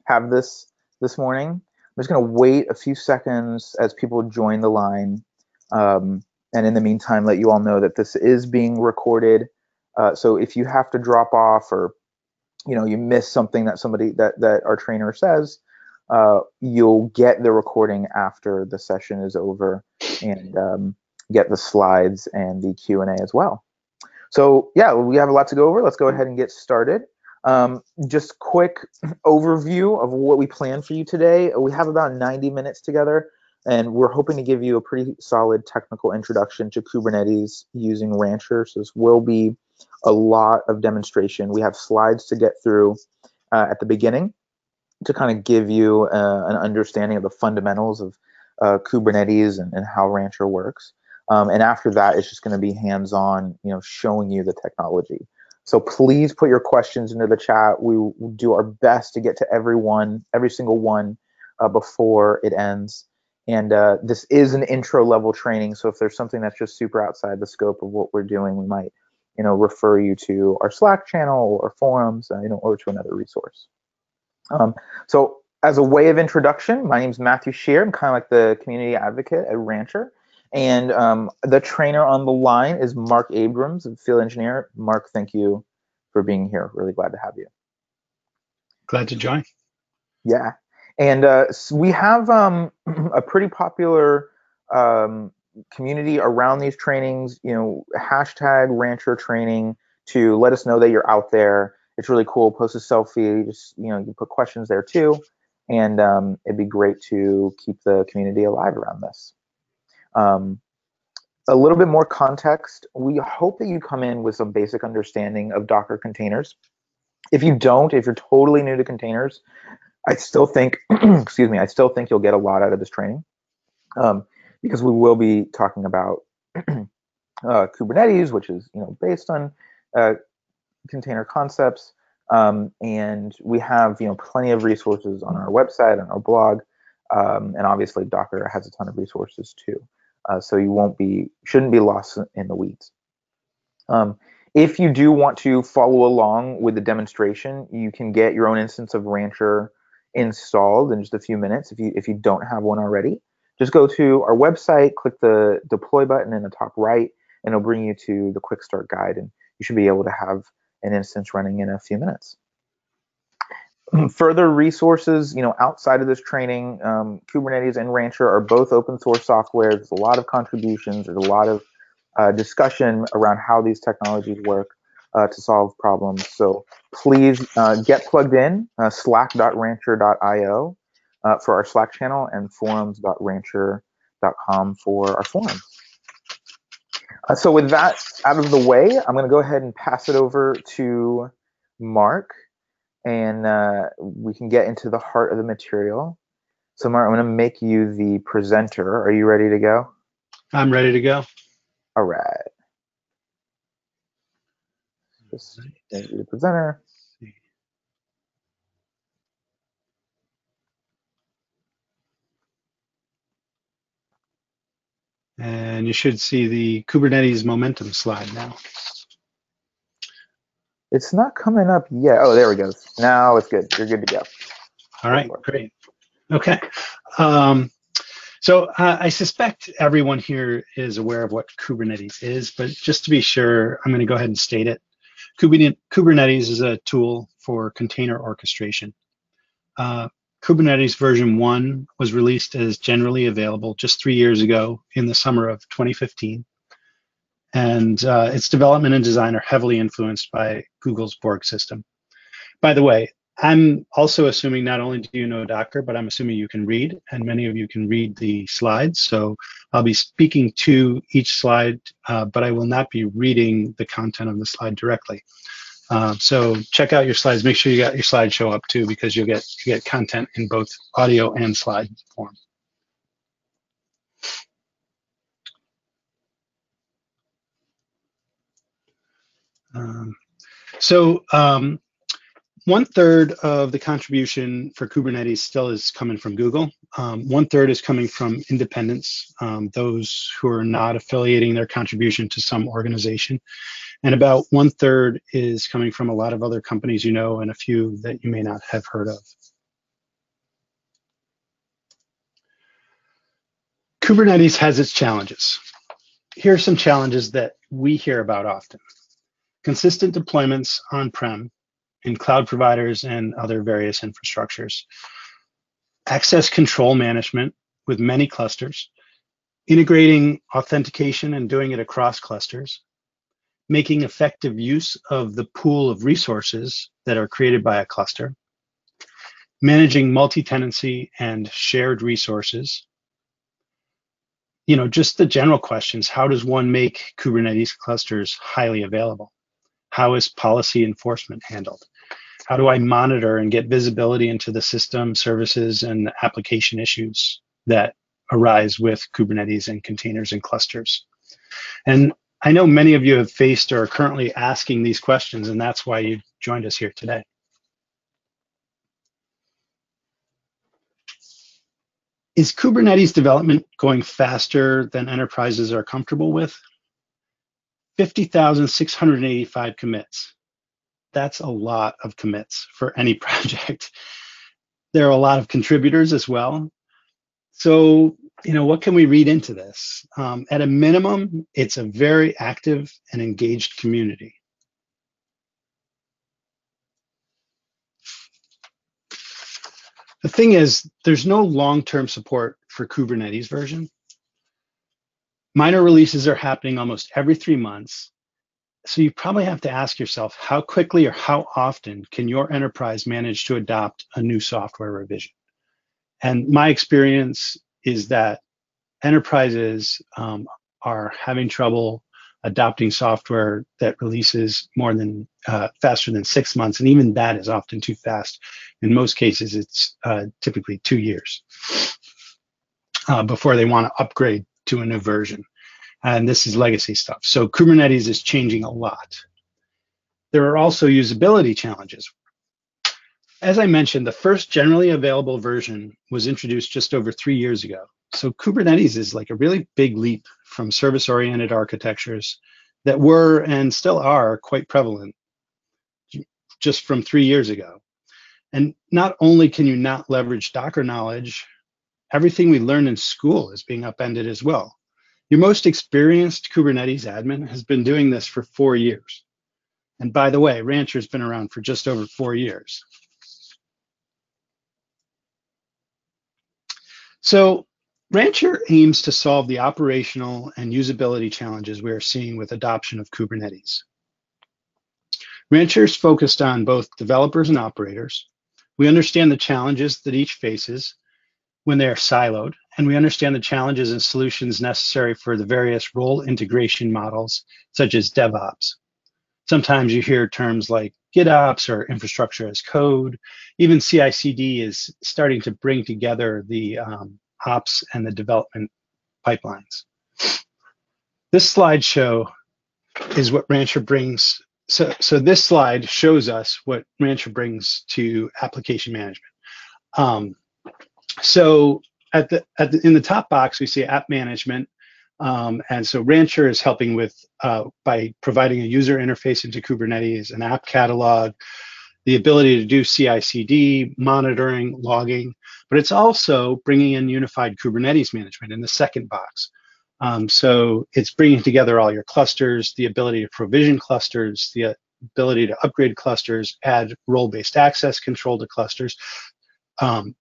have this morning. I'm just going to wait a few seconds as people join the line, and in the meantime, let you all know that this is being recorded. So if you have to drop off, or you miss something that our trainer says, you'll get the recording after the session is over, and get the slides and the Q&A as well. So yeah, we have a lot to go over. Let's go ahead and get started. Just quick overview of what we planned for you today. We have about 90 minutes together, and we're hoping to give you a pretty solid technical introduction to Kubernetes using Rancher. So this will be a lot of demonstration. We have slides to get through at the beginning to kind of give you an understanding of the fundamentals of Kubernetes and how Rancher works. And after that, it's just going to be hands-on, showing you the technology. So please put your questions into the chat. We will do our best to get to every single one, before it ends. And this is an intro-level training, so if there's something that's just super outside the scope of what we're doing, we might, refer you to our Slack channel or forums, or to another resource. So as a way of introduction, my name is Matthew Shear. I'm kind of like the community advocate at Rancher. And the trainer on the line is Mark Abrams, a field engineer. Mark, thank you for being here. Really glad to have you. Glad to join. Yeah. And so we have a pretty popular community around these trainings, hashtag Rancher training to let us know that you're out there. It's really cool. Post a selfie. Just, you can put questions there too. And it'd be great to keep the community alive around this. A little bit more context. We hope that you come in with some basic understanding of Docker containers. If you don't, if you're totally new to containers, I still think, excuse me, I still think you'll get a lot out of this training, because we will be talking about Kubernetes, which is based on container concepts, and we have plenty of resources on our website, on our blog, and obviously Docker has a ton of resources too. So you shouldn't be lost in the weeds. If you do want to follow along with the demonstration, you can get your own instance of Rancher installed in just a few minutes. If you don't have one already, just go to our website, click the deploy button in the top right, and it'll bring you to the quick start guide, and you should be able to have an instance running in a few minutes. Further resources, outside of this training, Kubernetes and Rancher are both open source software. There's a lot of contributions. There's a lot of discussion around how these technologies work to solve problems. So please get plugged in, slack.rancher.io for our Slack channel, and forums.rancher.com for our forums. So with that out of the way, I'm going to go ahead and pass it over to Mark, and we can get into the heart of the material. So Mark, I'm going to make you the presenter. Are you ready to go? I'm ready to go. All right. Just make you the presenter. And you should see the Kubernetes momentum slide now. It's not coming up yet. Oh, there we go. Now it's good. You're good to go. All right, great. Okay. So I suspect everyone here is aware of what Kubernetes is, but just to be sure, I'm going to go ahead and state it. Kubernetes is a tool for container orchestration. Kubernetes version 1 was released as generally available just 3 years ago in the summer of 2015. And its development and design are heavily influenced by Google's Borg system. By the way, I'm also assuming not only do you know Docker, but I'm assuming you can read, and many of you can read the slides. So I'll be speaking to each slide, but I will not be reading the content of the slide directly. So check out your slides. Make sure you got your slideshow up too, because you get content in both audio and slide form. 1/3 of the contribution for Kubernetes still is coming from Google. 1/3 is coming from independents, those who are not affiliating their contribution to some organization. And about 1/3 is coming from a lot of other companies you know and a few that you may not have heard of. Kubernetes has its challenges. Here are some challenges that we hear about often. Consistent deployments on-prem in cloud providers and other various infrastructures. Access control management with many clusters. Integrating authentication and doing it across clusters. Making effective use of the pool of resources that are created by a cluster. Managing multi-tenancy and shared resources. You know, just the general questions. How does one make Kubernetes clusters highly available? How is policy enforcement handled? How do I monitor and get visibility into the system, services, and application issues that arise with Kubernetes and containers and clusters? And I know many of you have faced or are currently asking these questions, and that's why you joined us here today. Is Kubernetes development going faster than enterprises are comfortable with? 50,685 commits. That's a lot of commits for any project. There are a lot of contributors as well. So, you know, what can we read into this? At a minimum, it's a very active and engaged community. The thing is, there's no long-term support for Kubernetes version. Minor releases are happening almost every 3 months. So you probably have to ask yourself, how quickly or how often can your enterprise manage to adopt a new software revision? And my experience is that enterprises are having trouble adopting software that releases more than faster than 6 months, and even that is often too fast. In most cases, it's typically 2 years before they want to upgrade to a new version. And this is legacy stuff. So Kubernetes is changing a lot. There are also usability challenges. As I mentioned, the first generally available version was introduced just over 3 years ago. So Kubernetes is like a really big leap from service-oriented architectures that were and still are quite prevalent just from 3 years ago. And not only can you not leverage Docker knowledge, everything we learned in school is being upended as well. Your most experienced Kubernetes admin has been doing this for 4 years. And by the way, Rancher's been around for just over 4 years. So Rancher aims to solve the operational and usability challenges we are seeing with adoption of Kubernetes. Rancher is focused on both developers and operators. We understand the challenges that each faces when they are siloed, and we understand the challenges and solutions necessary for the various role integration models, such as DevOps. Sometimes you hear terms like GitOps or infrastructure as code. Even CI/CD is starting to bring together the ops and the development pipelines. This slideshow is what Rancher brings. So this slide shows us what Rancher brings to application management. So in the top box, we see app management. And so Rancher is helping with by providing a user interface into Kubernetes, an app catalog, the ability to do CI/CD, monitoring, logging, but it's also bringing in unified Kubernetes management in the second box. So it's bringing together all your clusters, the ability to provision clusters, the ability to upgrade clusters, add role-based access control to clusters,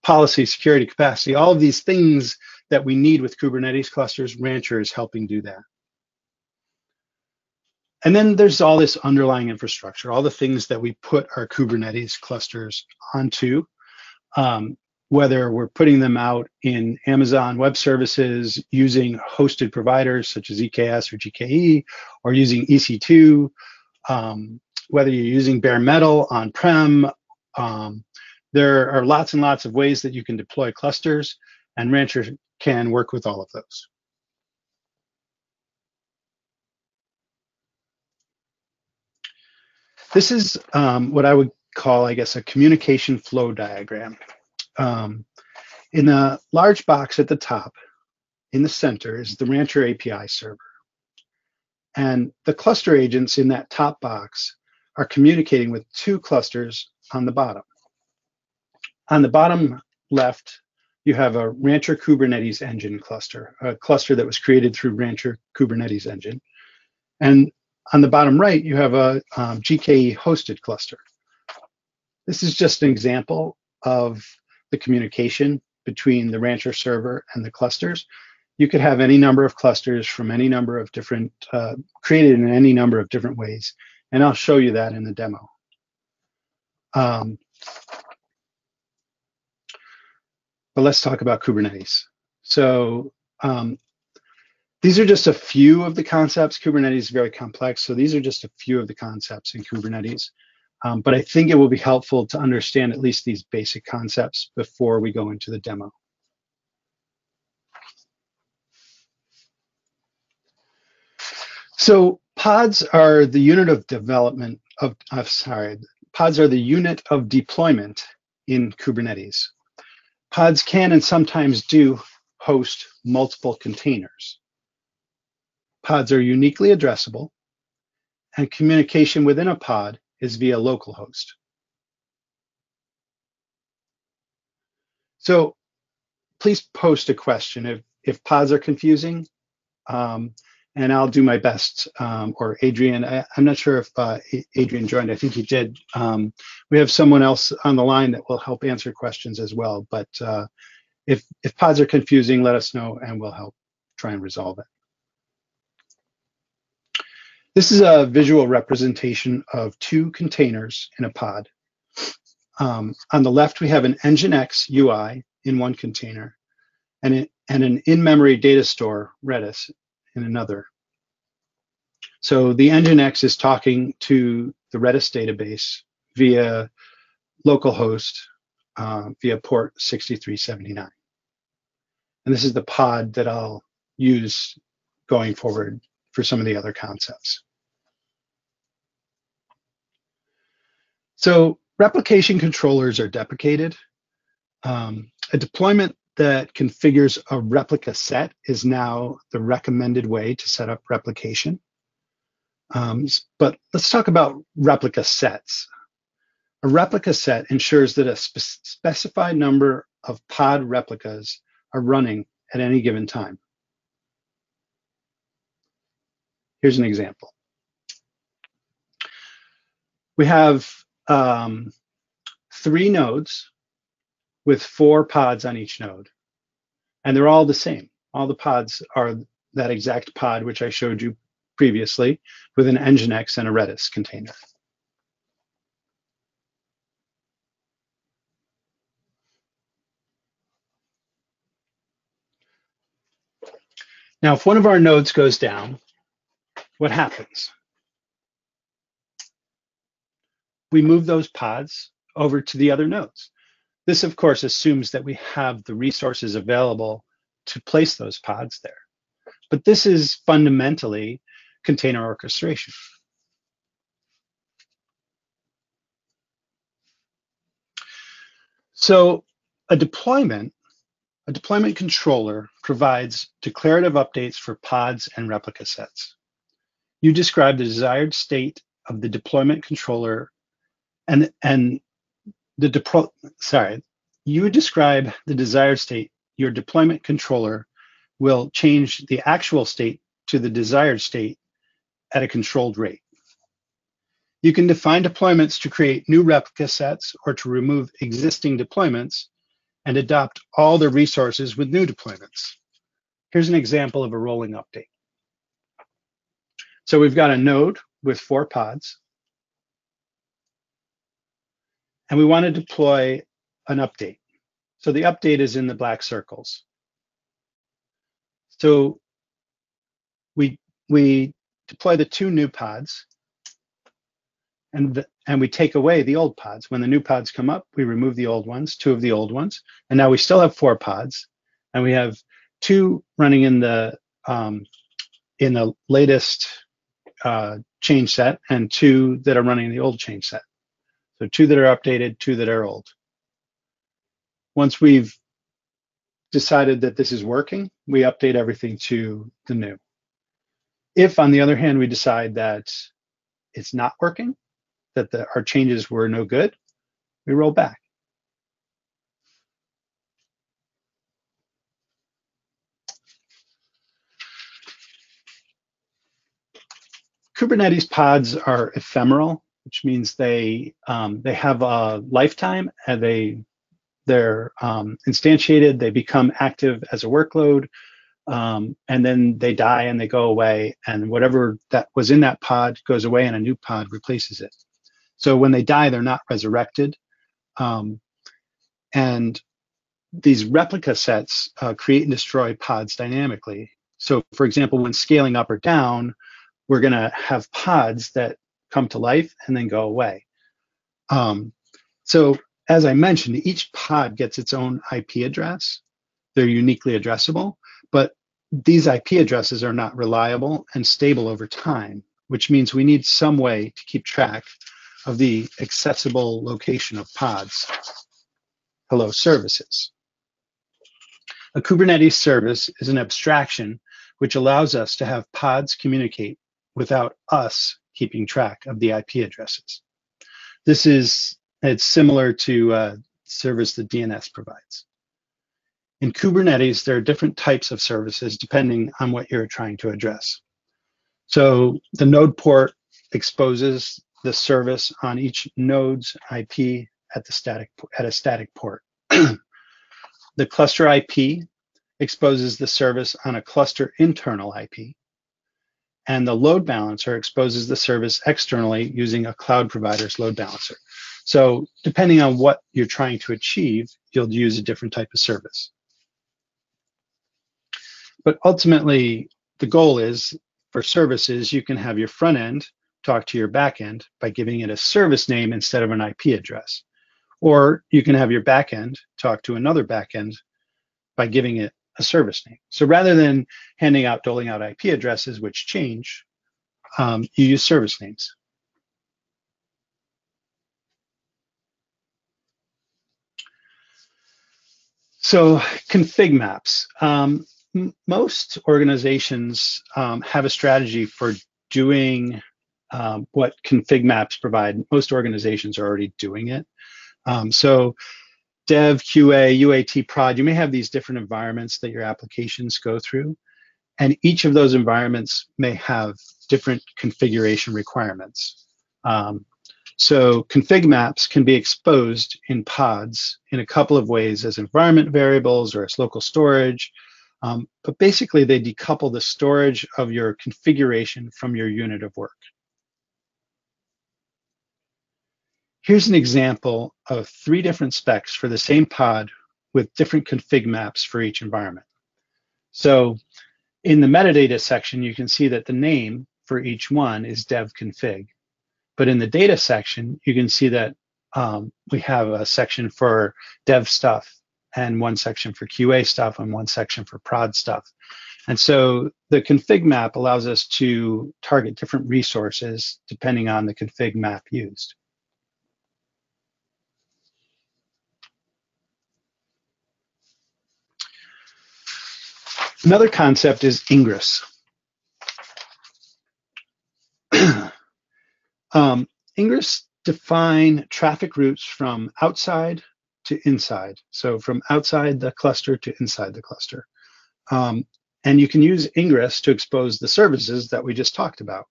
policy, security, capacity, all of these things that we need with Kubernetes clusters. Rancher is helping do that. And then there's all this underlying infrastructure, all the things that we put our Kubernetes clusters onto, whether we're putting them out in Amazon Web Services, using hosted providers such as EKS or GKE, or using EC2, whether you're using bare metal on-prem. There are lots and lots of ways that you can deploy clusters, and Rancher can work with all of those. This is what I would call, I guess, a communication flow diagram. In the large box at the top, in the center, is the Rancher API server. And the cluster agents in that top box are communicating with two clusters on the bottom. On the bottom left, you have a Rancher Kubernetes engine cluster, a cluster that was created through Rancher Kubernetes engine. And on the bottom right, you have a GKE hosted cluster. This is just an example of the communication between the Rancher server and the clusters. You could have any number of clusters from any number of different, created in any number of different ways. And I'll show you that in the demo. But let's talk about Kubernetes. So these are just a few of the concepts. Kubernetes is very complex, so these are just a few of the concepts in Kubernetes. But I think it will be helpful to understand at least these basic concepts before we go into the demo. So pods are the unit of development of, pods are the unit of deployment in Kubernetes. Pods can and sometimes do host multiple containers. Pods are uniquely addressable, and communication within a pod is via localhost. So please post a question if pods are confusing, and I'll do my best, or Adrian, I'm not sure if Adrian joined, I think he did. We have someone else on the line that will help answer questions as well, but if pods are confusing, let us know and we'll help try and resolve it. This is a visual representation of two containers in a pod. On the left, we have an Nginx UI in one container and an in-memory data store, Redis, in another. So the Nginx is talking to the Redis database via localhost via port 6379. And this is the pod that I'll use going forward for some of the other concepts. So replication controllers are deprecated. A deployment that configures a replica set is now the recommended way to set up replication. But let's talk about replica sets. A replica set ensures that a specified number of pod replicas are running at any given time. Here's an example. We have 3 nodes with 4 pods on each node, and they're all the same. All the pods are that exact pod which I showed you previously with an Nginx and a Redis container. Now, if one of our nodes goes down, what happens? We move those pods over to the other nodes. This, of course, assumes that we have the resources available to place those pods there. But this is fundamentally container orchestration. So a deployment controller provides declarative updates for pods and replica sets. You describe the desired state of the deployment controller you describe the desired state. Your deployment controller will change the actual state to the desired state at a controlled rate. You can define deployments to create new replica sets or to remove existing deployments and adopt all the resources with new deployments. Here's an example of a rolling update. So we've got a node with 4 pods, and we want to deploy an update. So the update is in the black circles. So we deploy the 2 new pods, and we take away the old pods. When the new pods come up, we remove the old ones, 2 of the old ones, and now we still have 4 pods, and we have 2 running in the latest change set and 2 that are running in the old change set. So 2 that are updated, 2 that are old. Once we've decided that this is working, we update everything to the new. If, on the other hand, we decide that it's not working, that our changes were no good, we roll back. Kubernetes pods are ephemeral, which means they have a lifetime, and they're instantiated, they become active as a workload, and then they die and they go away, and whatever that was in that pod goes away and a new pod replaces it. So when they die, they're not resurrected. And these replica sets create and destroy pods dynamically. So for example, when scaling up or down, we're going to have pods that come to life and then go away. So as I mentioned, each pod gets its own IP address. They're uniquely addressable, but these IP addresses are not reliable and stable over time, which means we need some way to keep track of the accessible location of pods. Hello, services. A Kubernetes service is an abstraction which allows us to have pods communicate without us keeping track of the IP addresses. It's similar to a service that DNS provides. In Kubernetes, there are different types of services depending on what you're trying to address. So the node port exposes the service on each node's IP at a static port. The cluster IP exposes the service on a cluster internal IP, and the load balancer exposes the service externally using a cloud provider's load balancer. So depending on what you're trying to achieve, you'll use a different type of service. But ultimately, the goal is, for services, you can have your front end talk to your back end by giving it a service name instead of an IP address. Or you can have your back end talk to another back end by giving it a service name. So rather than doling out IP addresses, which change, you use service names. So config maps. Most organizations have a strategy for doing what config maps provide. Most organizations are already doing it. So dev, QA, UAT, prod, you may have these different environments that your applications go through, and each of those environments may have different configuration requirements. So config maps can be exposed in pods in a couple of ways, as environment variables or as local storage, but basically they decouple the storage of your configuration from your unit of work. Here's an example of 3 different specs for the same pod with different config maps for each environment. So in the metadata section, you can see that the name for each one is dev config. But in the data section, you can see that we have a section for dev stuff and one section for QA stuff and one section for prod stuff. And so the config map allows us to target different resources depending on the config map used. Another concept is ingress. Ingress define traffic routes from outside to inside. So from outside the cluster to inside the cluster. And you can use ingress to expose the services that we just talked about.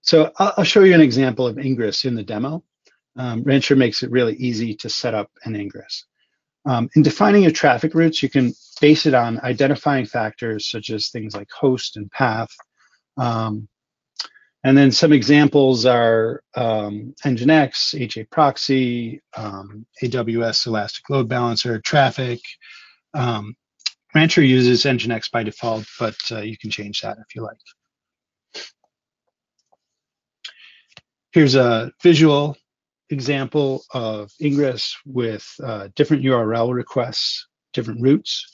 So I'll show you an example of ingress in the demo. Rancher makes it really easy to set up an ingress. In defining your traffic routes, you can base it on identifying factors such as things like host and path. And then some examples are Nginx, HA proxy, AWS Elastic Load Balancer, traffic. Rancher uses Nginx by default, but you can change that if you like. Here's a visual example of ingress with different URL requests, different routes.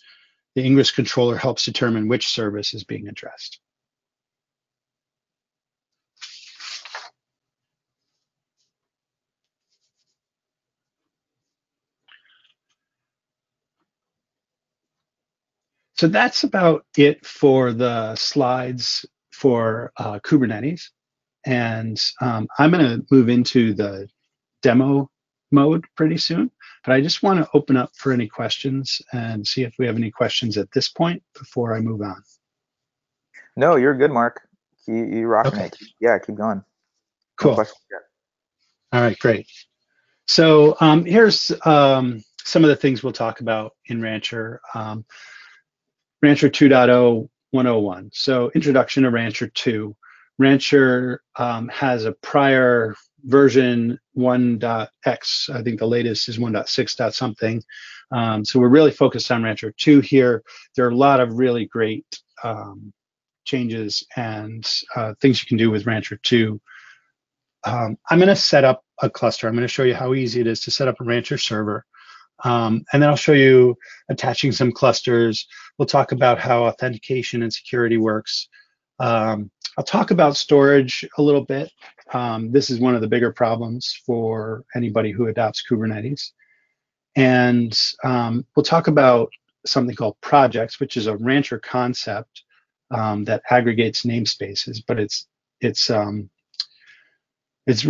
The ingress controller helps determine which service is being addressed. So that's about it for the slides for Kubernetes. And I'm going to move into the demo mode pretty soon. But I just want to open up for any questions and see if we have any questions at this point before I move on. No, you're good, Mark. You rocking Okay. it. Yeah, keep going. No Cool. questions yet. All right, great. So here's some of the things we'll talk about in Rancher. Rancher 2.0 101. So introduction to Rancher 2. Rancher has a prior version 1.x. I think the latest is 1.6 something. So we're really focused on Rancher 2 here. There are a lot of really great changes and things you can do with Rancher 2. I'm going to set up a cluster. I'm going to show you how easy it is to set up a Rancher server. And then I'll show you attaching some clusters. We'll talk about how authentication and security works. I'll talk about storage a little bit. This is one of the bigger problems for anybody who adopts Kubernetes. And we'll talk about something called projects, which is a Rancher concept that aggregates namespaces, but it's a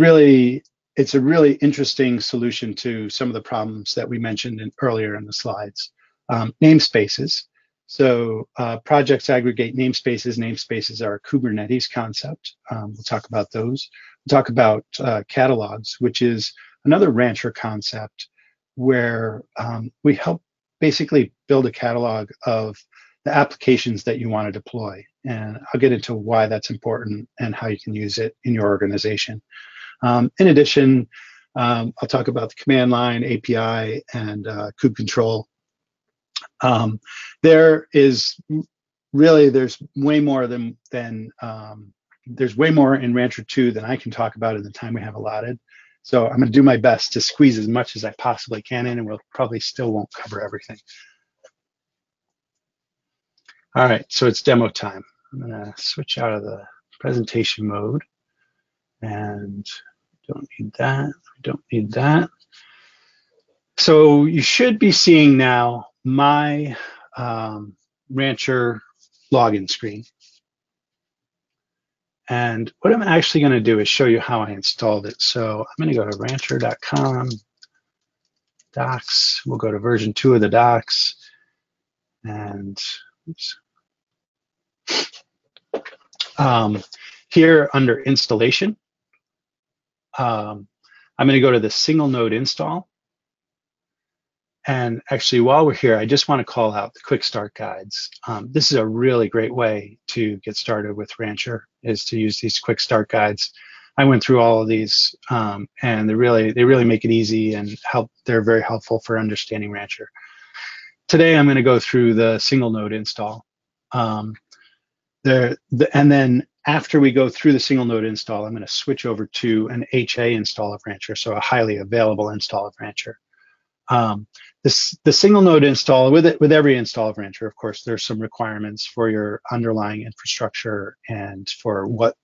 really interesting solution to some of the problems that we mentioned earlier in the slides. Namespaces. So projects aggregate namespaces. Namespaces are a Kubernetes concept. We'll talk about those. We'll talk about catalogs, which is another Rancher concept where we help basically build a catalog of the applications that you want to deploy. And I'll get into why that's important and how you can use it in your organization. In addition, I'll talk about the command line, API, and kube control. There's way more there's way more in Rancher 2 than I can talk about in the time we have allotted. So I'm going to do my best to squeeze as much as I possibly can in, and we'll probably still won't cover everything. All right, so it's demo time. I'm going to switch out of the presentation mode, and don't need that. We don't need that. So you should be seeing now my Rancher login screen. And what I'm actually going to do is show you how I installed it. So I'm going to go to rancher.com, docs. We'll go to version 2 of the docs. And oops. Here under installation, I'm going to go to the single node install. And actually, while we're here, I just want to call out the quick start guides. This is a really great way to get started with Rancher, is to use these quick start guides. I went through all of these, and they really make it easy and they're very helpful for understanding Rancher. Today, I'm going to go through the single node install. And then after we go through the single node install, I'm going to switch over to an HA install of Rancher, so a highly available install of Rancher. The single node install, with every install of Rancher, of course, there's some requirements for your underlying infrastructure and for what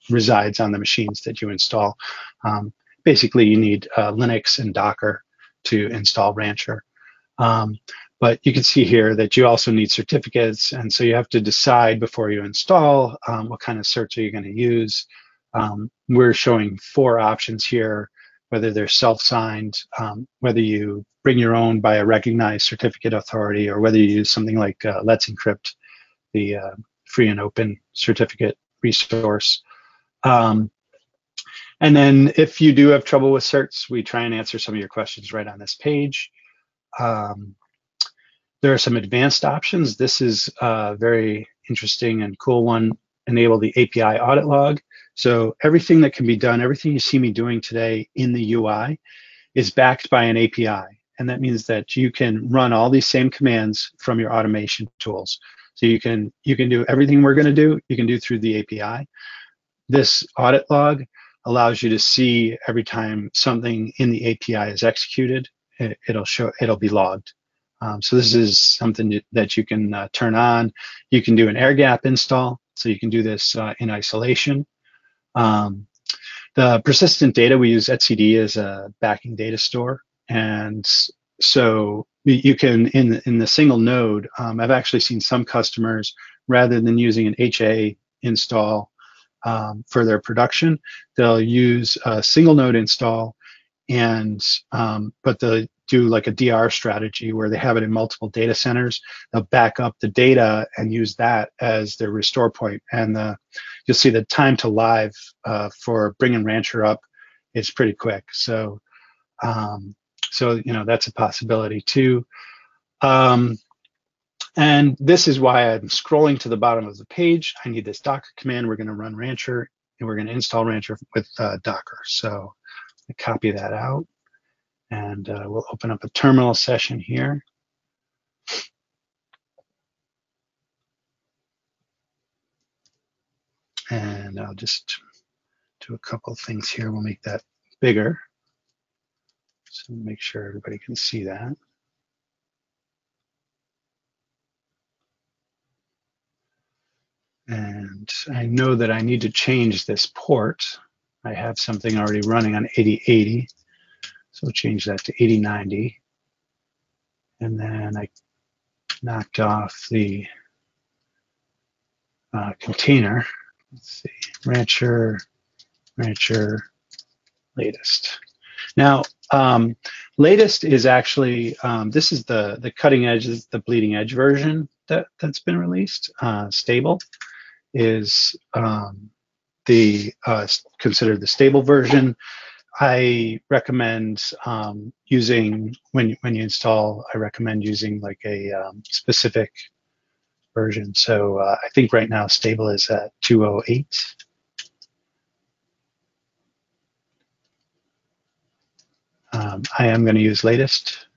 resides on the machines that you install. Basically, you need Linux and Docker to install Rancher. But you can see here that you also need certificates, and so you have to decide before you install what kind of certs are you going to use. We're showing 4 options here, whether they're self-signed, whether you bring your own by a recognized certificate authority, or whether you use something like Let's Encrypt, the free and open certificate resource. And then if you do have trouble with certs, we try and answer some of your questions right on this page. There are some advanced options. This is a very interesting and cool one. Enable the API audit log. So everything that can be done, everything you see me doing today in the UI is backed by an API. And that means that you can run all these same commands from your automation tools. So you can do everything we're going to do, you can do through the API. This audit log allows you to see every time something in the API is executed, it'll be logged. So this is something that you can turn on. You can do an air gap install, so you can do this in isolation. The persistent data, we use etcd as a backing data store, and so you can, in the single node, I've actually seen some customers, rather than using an HA install for their production, they'll use a single node install, and but they'll do like a DR strategy where they have it in multiple data centers. They'll back up the data and use that as their restore point. And you'll see the time to live for bringing Rancher up is pretty quick. So that's a possibility too. And this is why I'm scrolling to the bottom of the page. I need this Docker command. We're going to run Rancher, and we're going to install Rancher with Docker. So I copy that out, and we'll open up a terminal session here. And I'll just do a couple things here. We'll make that bigger, so make sure everybody can see that. And I know that I need to change this port. I have something already running on 8080, so we'll change that to 8090. And then I knocked off the container. Let's see, Rancher, latest. Now, latest is actually, this is the cutting edge, the bleeding edge version that's been released. Stable is considered the stable version. I recommend using, when you install, I recommend using like a specific version. So I think right now stable is at 208. I am going to use latest.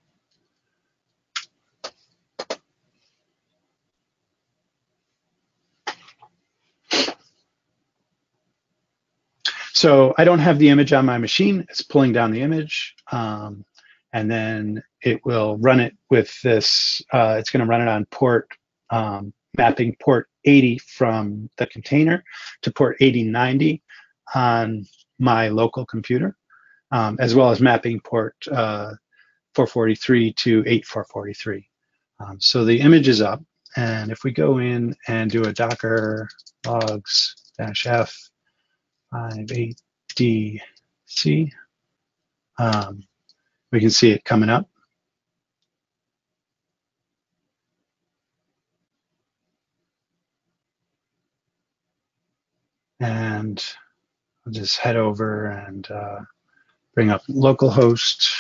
So I don't have the image on my machine. It's pulling down the image, and then it will run it with this. It's going to run it on port, mapping port 80 from the container to port 8090 on my local computer, as well as mapping port 443 to 8443. So the image is up, and if we go in and do a docker logs -f 58DC, we can see it coming up. And I'll just head over and bring up localhost.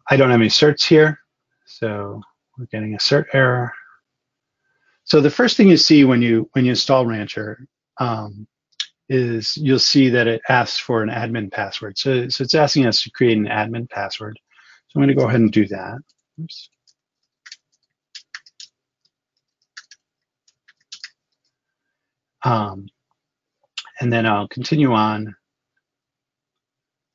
I don't have any certs here, so we're getting a cert error. So the first thing you see when you install Rancher is you'll see that it asks for an admin password. So it's asking us to create an admin password. So I'm going to go ahead and do that. Oops. And then I'll continue on,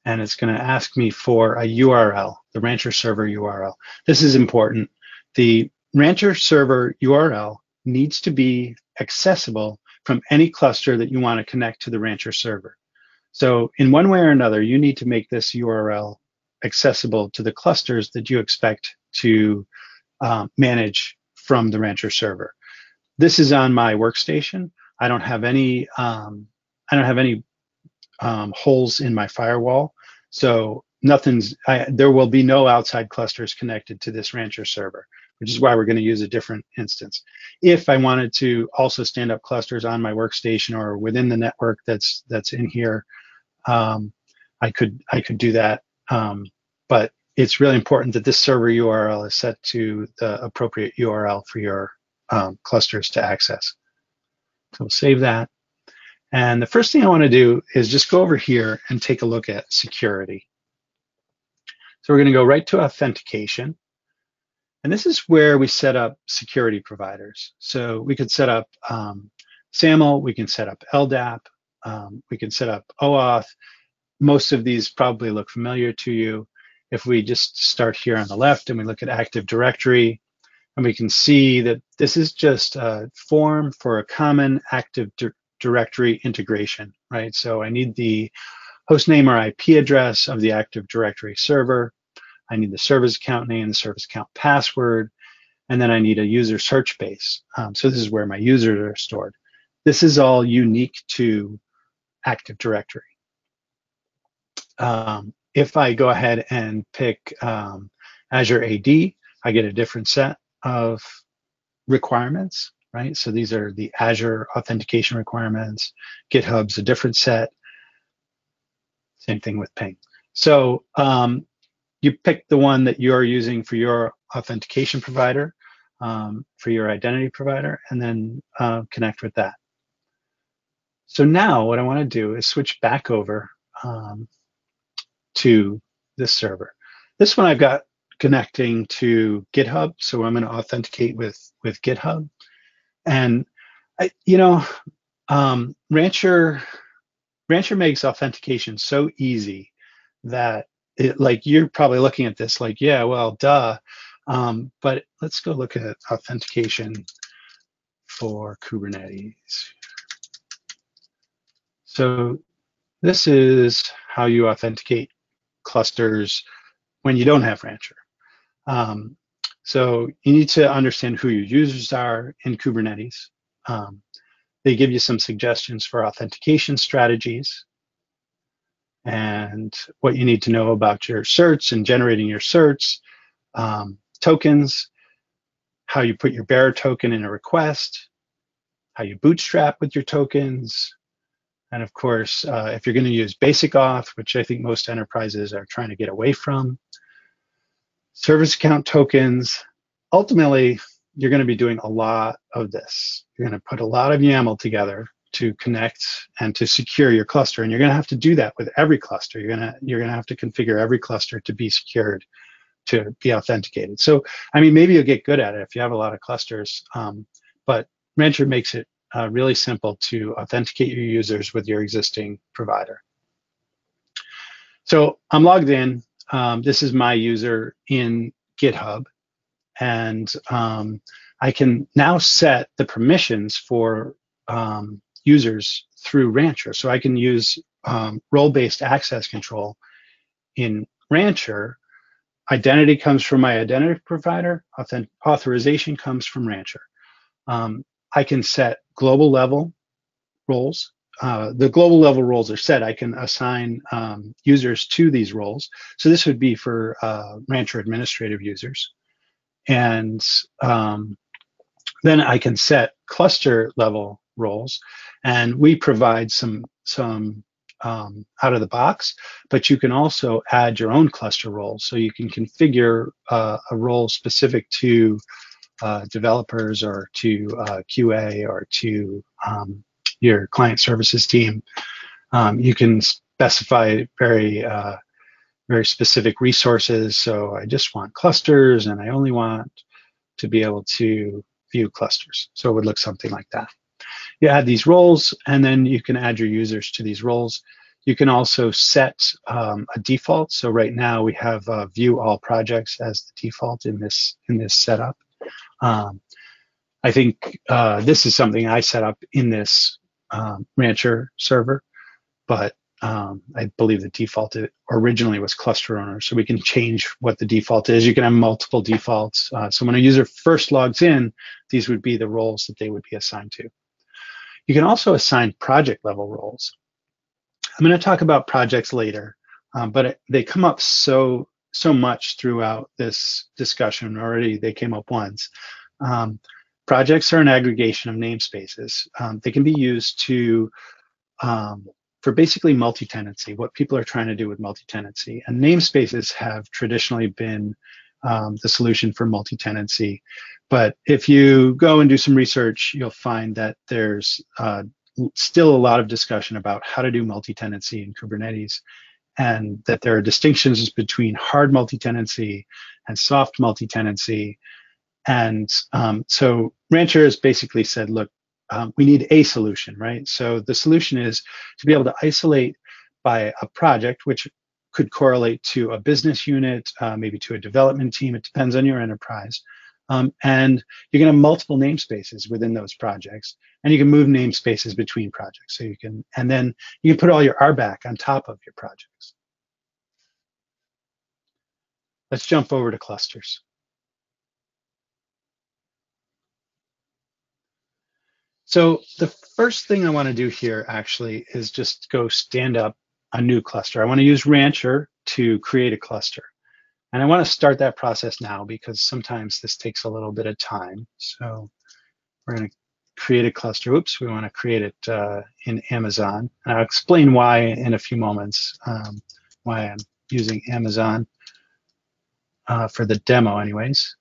and it's going to ask me for a URL, the Rancher server URL. This is important. The Rancher server URL needs to be accessible from any cluster that you want to connect to the Rancher server. So in one way or another, you need to make this URL accessible to the clusters that you expect to manage from the Rancher server. This is on my workstation. I don't have any holes in my firewall, so there will be no outside clusters connected to this Rancher server, which is why we're going to use a different instance. If I wanted to also stand up clusters on my workstation or within the network that's in here, I could do that. But it's really important that this server URL is set to the appropriate URL for your clusters to access. So we'll save that. And the first thing I want to do is just go over here and take a look at security. So we're going to go right to authentication. And this is where we set up security providers. So we could set up SAML, we can set up LDAP, we can set up OAuth. Most of these probably look familiar to you. If we just start here on the left and we look at Active Directory, and we can see that this is just a form for a common Active Directory integration, right? So I need the host name or IP address of the Active Directory server. I need the service account name, the service account password, and then I need a user search base. So this is where my users are stored. This is all unique to Active Directory. If I go ahead and pick Azure AD, I get a different set of requirements, right? So these are the Azure authentication requirements. GitHub's a different set. Same thing with Ping. So you pick the one that you're using for your authentication provider, for your identity provider, and then connect with that. So now what I want to do is switch back over to this server. This one I've got connecting to GitHub, so I'm going to authenticate with GitHub. And Rancher makes authentication so easy that like you're probably looking at this like, yeah, well, duh. But let's go look at authentication for Kubernetes. So this is how you authenticate clusters when you don't have Rancher. So you need to understand who your users are in Kubernetes. They give you some suggestions for authentication strategies and what you need to know about your certs and generating your certs, tokens, how you put your bearer token in a request, how you bootstrap with your tokens, and of course, if you're going to use basic auth, which I think most enterprises are trying to get away from, service account tokens. Ultimately, you're going to be doing a lot of this. You're going to put a lot of YAML together to connect and to secure your cluster, and you're going to have to do that with every cluster. You're going to have to configure every cluster to be secured, to be authenticated. So, I mean, maybe you'll get good at it if you have a lot of clusters, but Rancher makes it really simple to authenticate your users with your existing provider. So I'm logged in. This is my user in GitHub, and I can now set the permissions for users through Rancher. So I can use role-based access control in Rancher. Identity comes from my identity provider. Authorization comes from Rancher. I can set global level roles. The global level roles are set. I can assign users to these roles. So this would be for Rancher administrative users. And then I can set cluster level roles. And we provide some out of the box, but you can also add your own cluster roles. So you can configure a role specific to developers or to QA or to your client services team. You can specify very specific resources. So I just want clusters, and I only want to be able to view clusters. So it would look something like that. You add these roles, and then you can add your users to these roles. You can also set a default. So right now we have view all projects as the default in this setup. I think this is something I set up in this Rancher server, but I believe the default originally was cluster owner. So we can change what the default is. You can have multiple defaults. So when a user first logs in, these would be the roles that they would be assigned to. You can also assign project level roles. I'm going to talk about projects later, but they come up so much throughout this discussion. Already they came up once. Projects are an aggregation of namespaces. They can be used for basically multi-tenancy, what people are trying to do with multi-tenancy. And namespaces have traditionally been the solution for multi-tenancy. But if you go and do some research, you'll find that there's still a lot of discussion about how to do multi-tenancy in Kubernetes, and that there are distinctions between hard multi-tenancy and soft multi-tenancy. And so Rancher has basically said, look, we need a solution, right? So the solution is to be able to isolate by a project, which could correlate to a business unit, maybe to a development team. It depends on your enterprise. And you can have multiple namespaces within those projects, and you can move namespaces between projects. So you can, and then you can put all your RBAC on top of your projects. Let's jump over to clusters. So the first thing I want to do here actually is just go stand up a new cluster. I want to use Rancher to create a cluster. And I want to start that process now because sometimes this takes a little bit of time. So we're going to create a cluster. Oops, we want to create it in Amazon. And I'll explain why in a few moments, why I'm using Amazon for the demo anyways.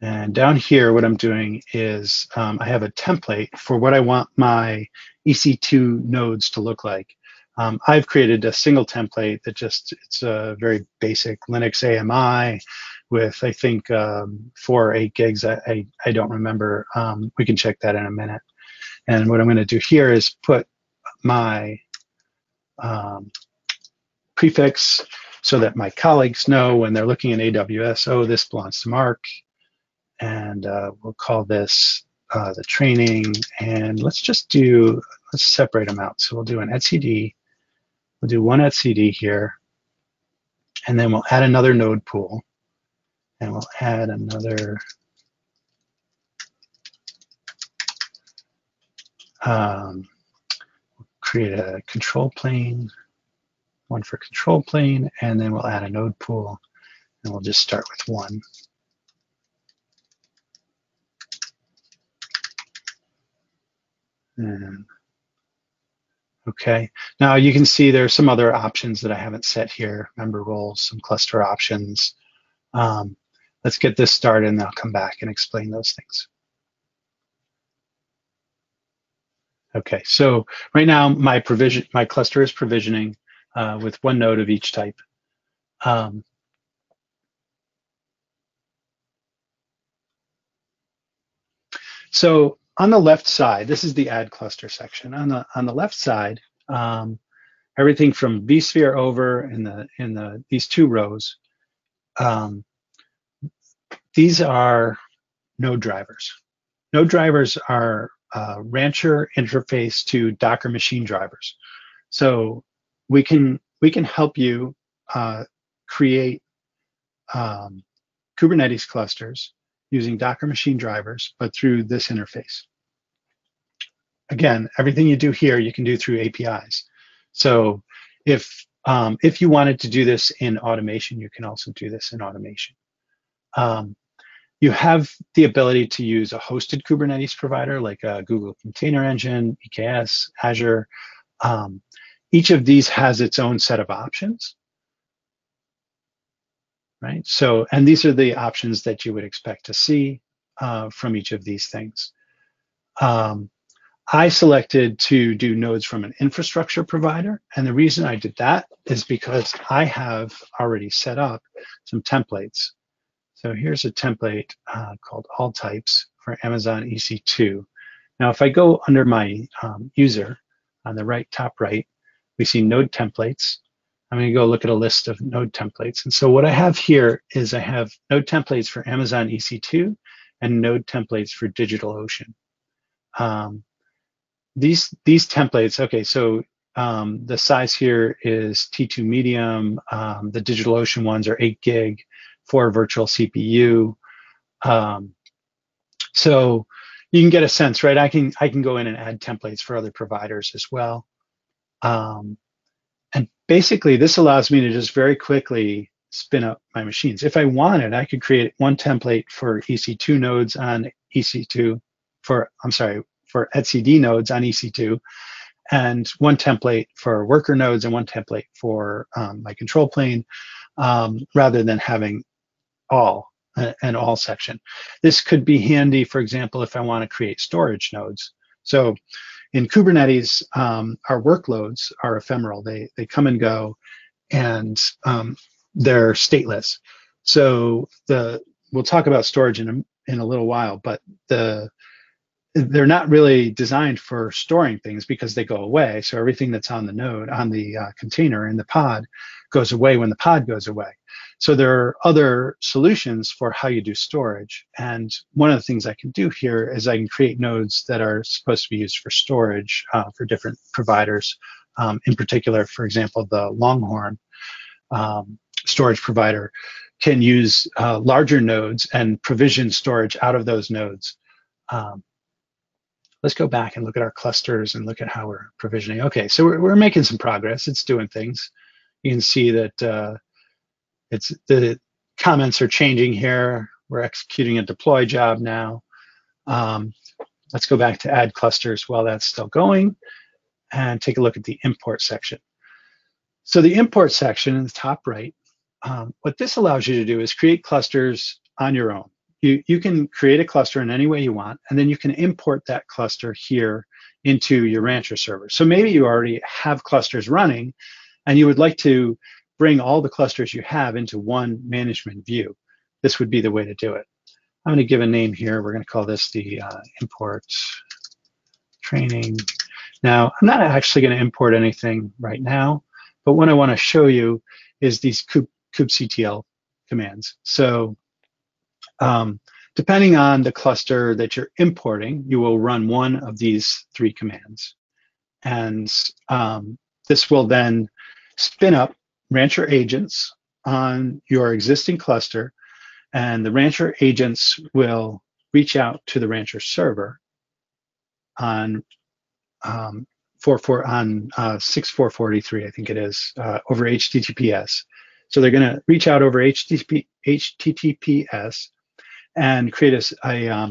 And down here, what I'm doing is I have a template for what I want my EC2 nodes to look like. I've created a single template that it's a very basic Linux AMI with, I think, 4 or 8 gigs. I don't remember. We can check that in a minute. And what I'm going to do here is put my prefix so that my colleagues know when they're looking at AWS, oh, this belongs to Mark. And we'll call this the training. And let's separate them out. So we'll do an etcd. We'll do one etcd here. And then we'll add another node pool. And we'll add another create a control plane, one for control plane, and then we'll add a node pool. And we'll just start with one. And okay, now you can see there's some other options that I haven't set here, member roles, some cluster options. Let's get this started and I'll come back and explain those things. Okay, so right now my cluster is provisioning with one node of each type. So on the left side, this is the add cluster section. On the left side, everything from vSphere over in these 2 rows, these are node drivers. Node drivers are Rancher interface to Docker machine drivers. So we can help you create Kubernetes clusters using Docker machine drivers, but through this interface. Again, everything you do here, you can do through APIs. So if you wanted to do this in automation, you can also do this in automation. You have the ability to use a hosted Kubernetes provider like Google Container Engine, EKS, Azure. Each of these has its own set of options, right? So, and these are the options that you would expect to see from each of these things. I selected to do nodes from an infrastructure provider, and the reason I did that is because I have already set up some templates. So here's a template called all types for Amazon EC2. Now, if I go under my user on the top right, we see node templates. I'm going to go look at a list of node templates. And so what I have here is I have node templates for Amazon EC2 and node templates for DigitalOcean. These templates, okay, so the size here is T2 medium. The DigitalOcean ones are 8 gig for virtual CPU. So you can get a sense, right? I can go in and add templates for other providers as well. And basically, this allows me to just very quickly spin up my machines. If I wanted, I could create one template for EC2 nodes on EC2, for etcd nodes on EC2, and one template for worker nodes and one template for my control plane, rather than having an all section. This could be handy, for example, if I want to create storage nodes. So in Kubernetes, our workloads are ephemeral. They come and go, and they're stateless. So we'll talk about storage in a little while, but they're not really designed for storing things because they go away. So everything that's on the node, on the container in the pod, goes away when the pod goes away. So there are other solutions for how you do storage. And one of the things I can do here is I can create nodes that are supposed to be used for storage for different providers. In particular, for example, the Longhorn storage provider can use larger nodes and provision storage out of those nodes. Let's go back and look at our clusters and look at how we're provisioning. Okay, so we're making some progress. It's doing things. You can see that the comments are changing here. We're executing a deploy job now. Let's go back to add clusters while that's still going and take a look at the import section. So the import section in the top right, what this allows you to do is create clusters on your own. You can create a cluster in any way you want, and then you can import that cluster here into your Rancher server. So maybe you already have clusters running, and you would like to bring all the clusters you have into one management view. This would be the way to do it. I'm going to give a name here. We're going to call this the import training. Now, I'm not actually going to import anything right now, but what I want to show you is these kubectl commands. So depending on the cluster that you're importing, you will run one of these three commands. And this will then spin up Rancher agents on your existing cluster, and the Rancher agents will reach out to the Rancher server on 6443, I think it is, over HTTPS. So they're going to reach out over HTTPS and create a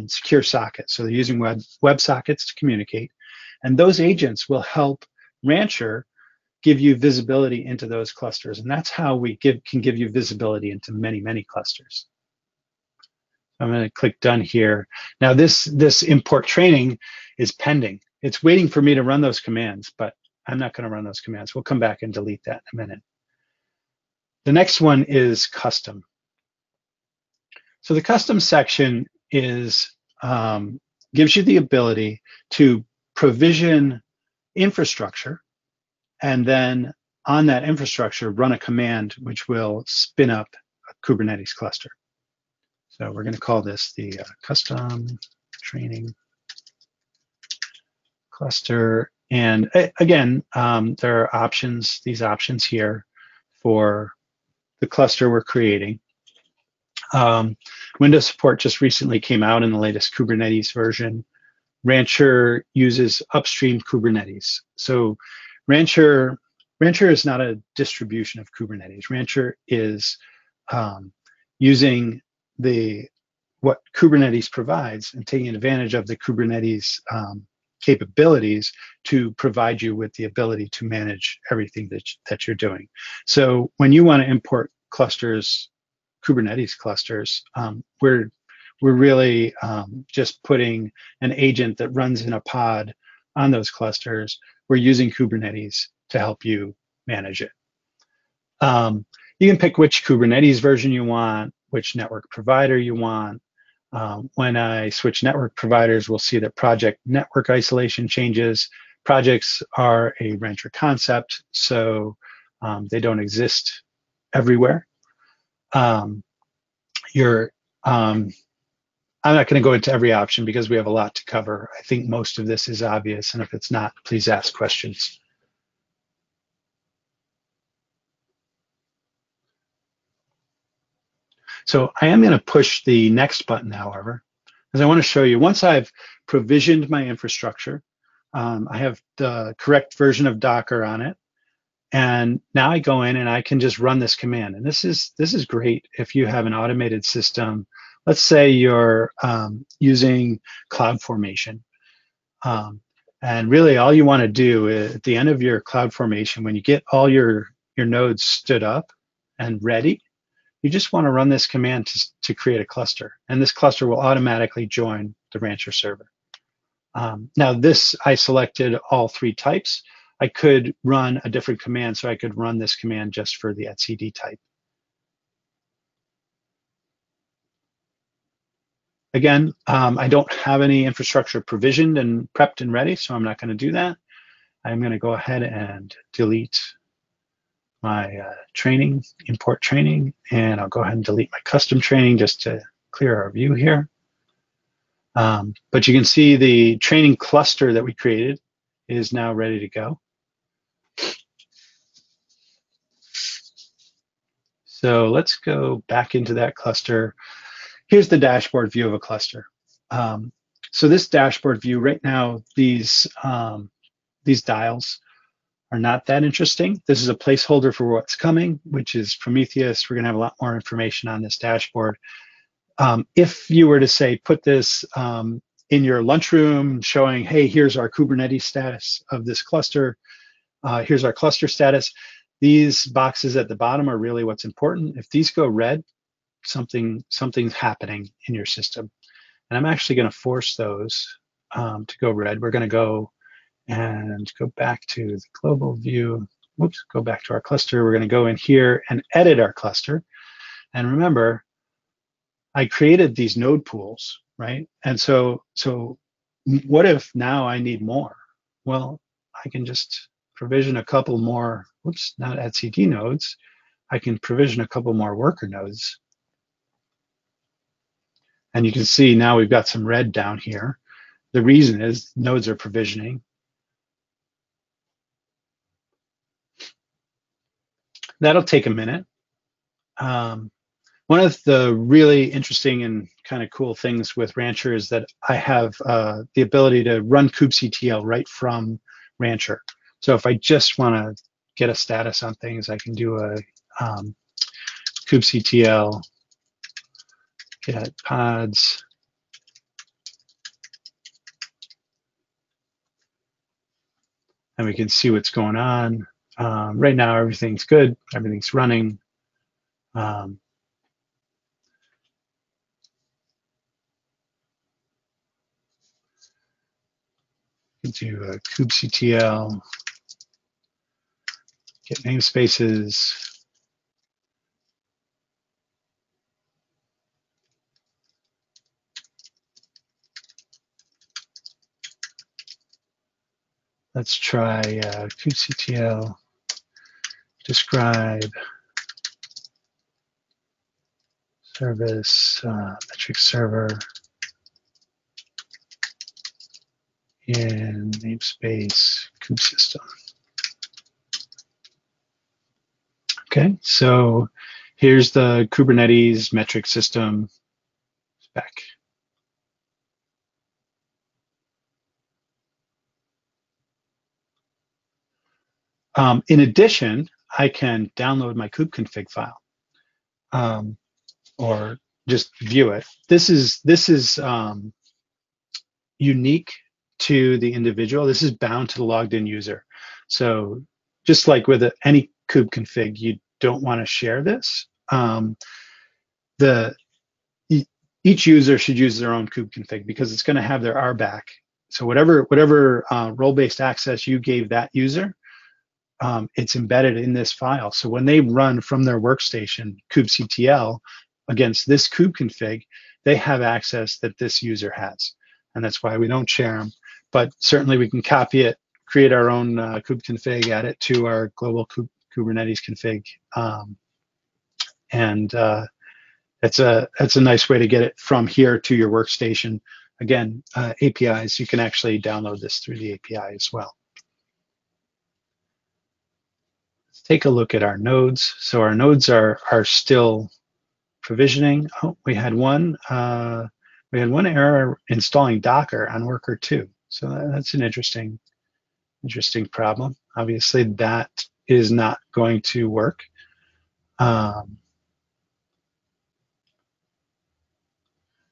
secure socket. So they're using web sockets to communicate. And those agents will help Rancher give you visibility into those clusters. And that's how we can give you visibility into many, many clusters. I'm going to click done here. Now this import training is pending. It's waiting for me to run those commands, but I'm not going to run those commands. We'll come back and delete that in a minute. The next one is custom. So the custom section is gives you the ability to provision infrastructure, and then on that infrastructure run a command which will spin up a Kubernetes cluster. So we're going to call this the custom training cluster. And again, there are options, these options here for the cluster we're creating. Windows support just recently came out in the latest Kubernetes version. Rancher uses upstream Kubernetes. So Rancher is not a distribution of Kubernetes. Rancher is using what Kubernetes provides and taking advantage of the Kubernetes capabilities to provide you with the ability to manage everything that you're doing. So when you want to import clusters, Kubernetes clusters, we're really just putting an agent that runs in a pod on those clusters. We're using Kubernetes to help you manage it. You can pick which Kubernetes version you want, which network provider you want. When I switch network providers, we'll see that project network isolation changes. Projects are a Rancher concept, so they don't exist everywhere. I'm not going to go into every option because we have a lot to cover. I think most of this is obvious, and if it's not, please ask questions. So I am going to push the next button, however, because I want to show you, once I've provisioned my infrastructure, I have the correct version of Docker on it, and now I go in and I can just run this command. And this is great if you have an automated system. Let's say you're using CloudFormation. And really all you want to do is, at the end of your CloudFormation, when you get all your nodes stood up and ready, you just want to run this command to create a cluster. And this cluster will automatically join the Rancher server. Now this, I selected all three types. I could run a different command, so I could run this command just for the etcd type. Again, I don't have any infrastructure provisioned and prepped and ready, so I'm not going to do that. I'm going to go ahead and delete my training, import training, and I'll go ahead and delete my custom training just to clear our view here. But you can see the training cluster that we created is now ready to go. So let's go back into that cluster. Here's the dashboard view of a cluster. So this dashboard view right now, these dials are not that interesting. This is a placeholder for what's coming, which is Prometheus. We're going to have a lot more information on this dashboard. If you were to say, put this in your lunchroom showing, hey, here's our Kubernetes status of this cluster. Here's our cluster status. These boxes at the bottom are really what's important. If these go red, something's happening in your system. And I'm actually going to force those to go red. We're going to go and go back to the global view. Whoops, go back to our cluster. We're going to go in here and edit our cluster. And remember, I created these node pools, right? And so what if now I need more? Well, I can just provision a couple more, whoops, not etcd nodes. I can provision a couple more worker nodes. And you can see now we've got some red down here. The reason is nodes are provisioning. That'll take a minute. One of the really interesting and kind of cool things with Rancher is that I have the ability to run kubectl right from Rancher. So if I just want to get a status on things, I can do a kubectl get pods. And we can see what's going on. Right now, everything's good. Everything's running. Do a kubectl, get namespaces. Let's try kubectl describe service metric server in namespace kubesystem. Okay, so here's the Kubernetes metric system spec. In addition, I can download my kubeconfig file or just view it. This is unique to the individual. This is bound to the logged in user. So just like with any kubeconfig, you don't want to share this. Each user should use their own kubeconfig because it's going to have their RBAC. So whatever role-based access you gave that user, it's embedded in this file. So when they run from their workstation kubectl against this kubeconfig, they have access that this user has. And that's why we don't share them. But certainly we can copy it, create our own kubeconfig, add it to our global Kubernetes config. It's a nice way to get it from here to your workstation. Again, APIs, you can actually download this through the API as well. Let's take a look at our nodes. So our nodes are still provisioning. Oh, we had one error installing Docker on worker 2. So that's an interesting problem. Obviously, that is not going to work.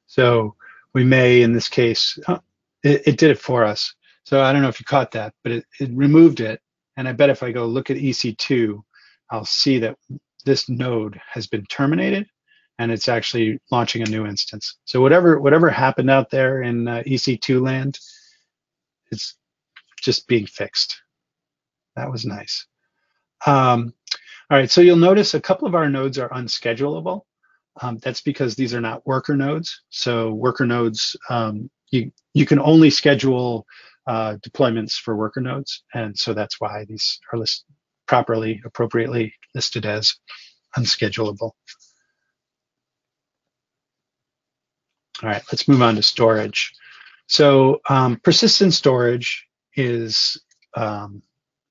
So we may, in this case, it did it for us. So I don't know if you caught that, but it removed it. And I bet if I go look at EC2, I'll see that this node has been terminated and it's actually launching a new instance. So whatever happened out there in EC2 land, it's just being fixed. That was nice. All right, so you'll notice a couple of our nodes are unschedulable. That's because these are not worker nodes. So worker nodes, you can only schedule deployments for worker nodes. And so that's why these are listed. appropriately listed as unschedulable. All right, let's move on to storage. So persistent storage is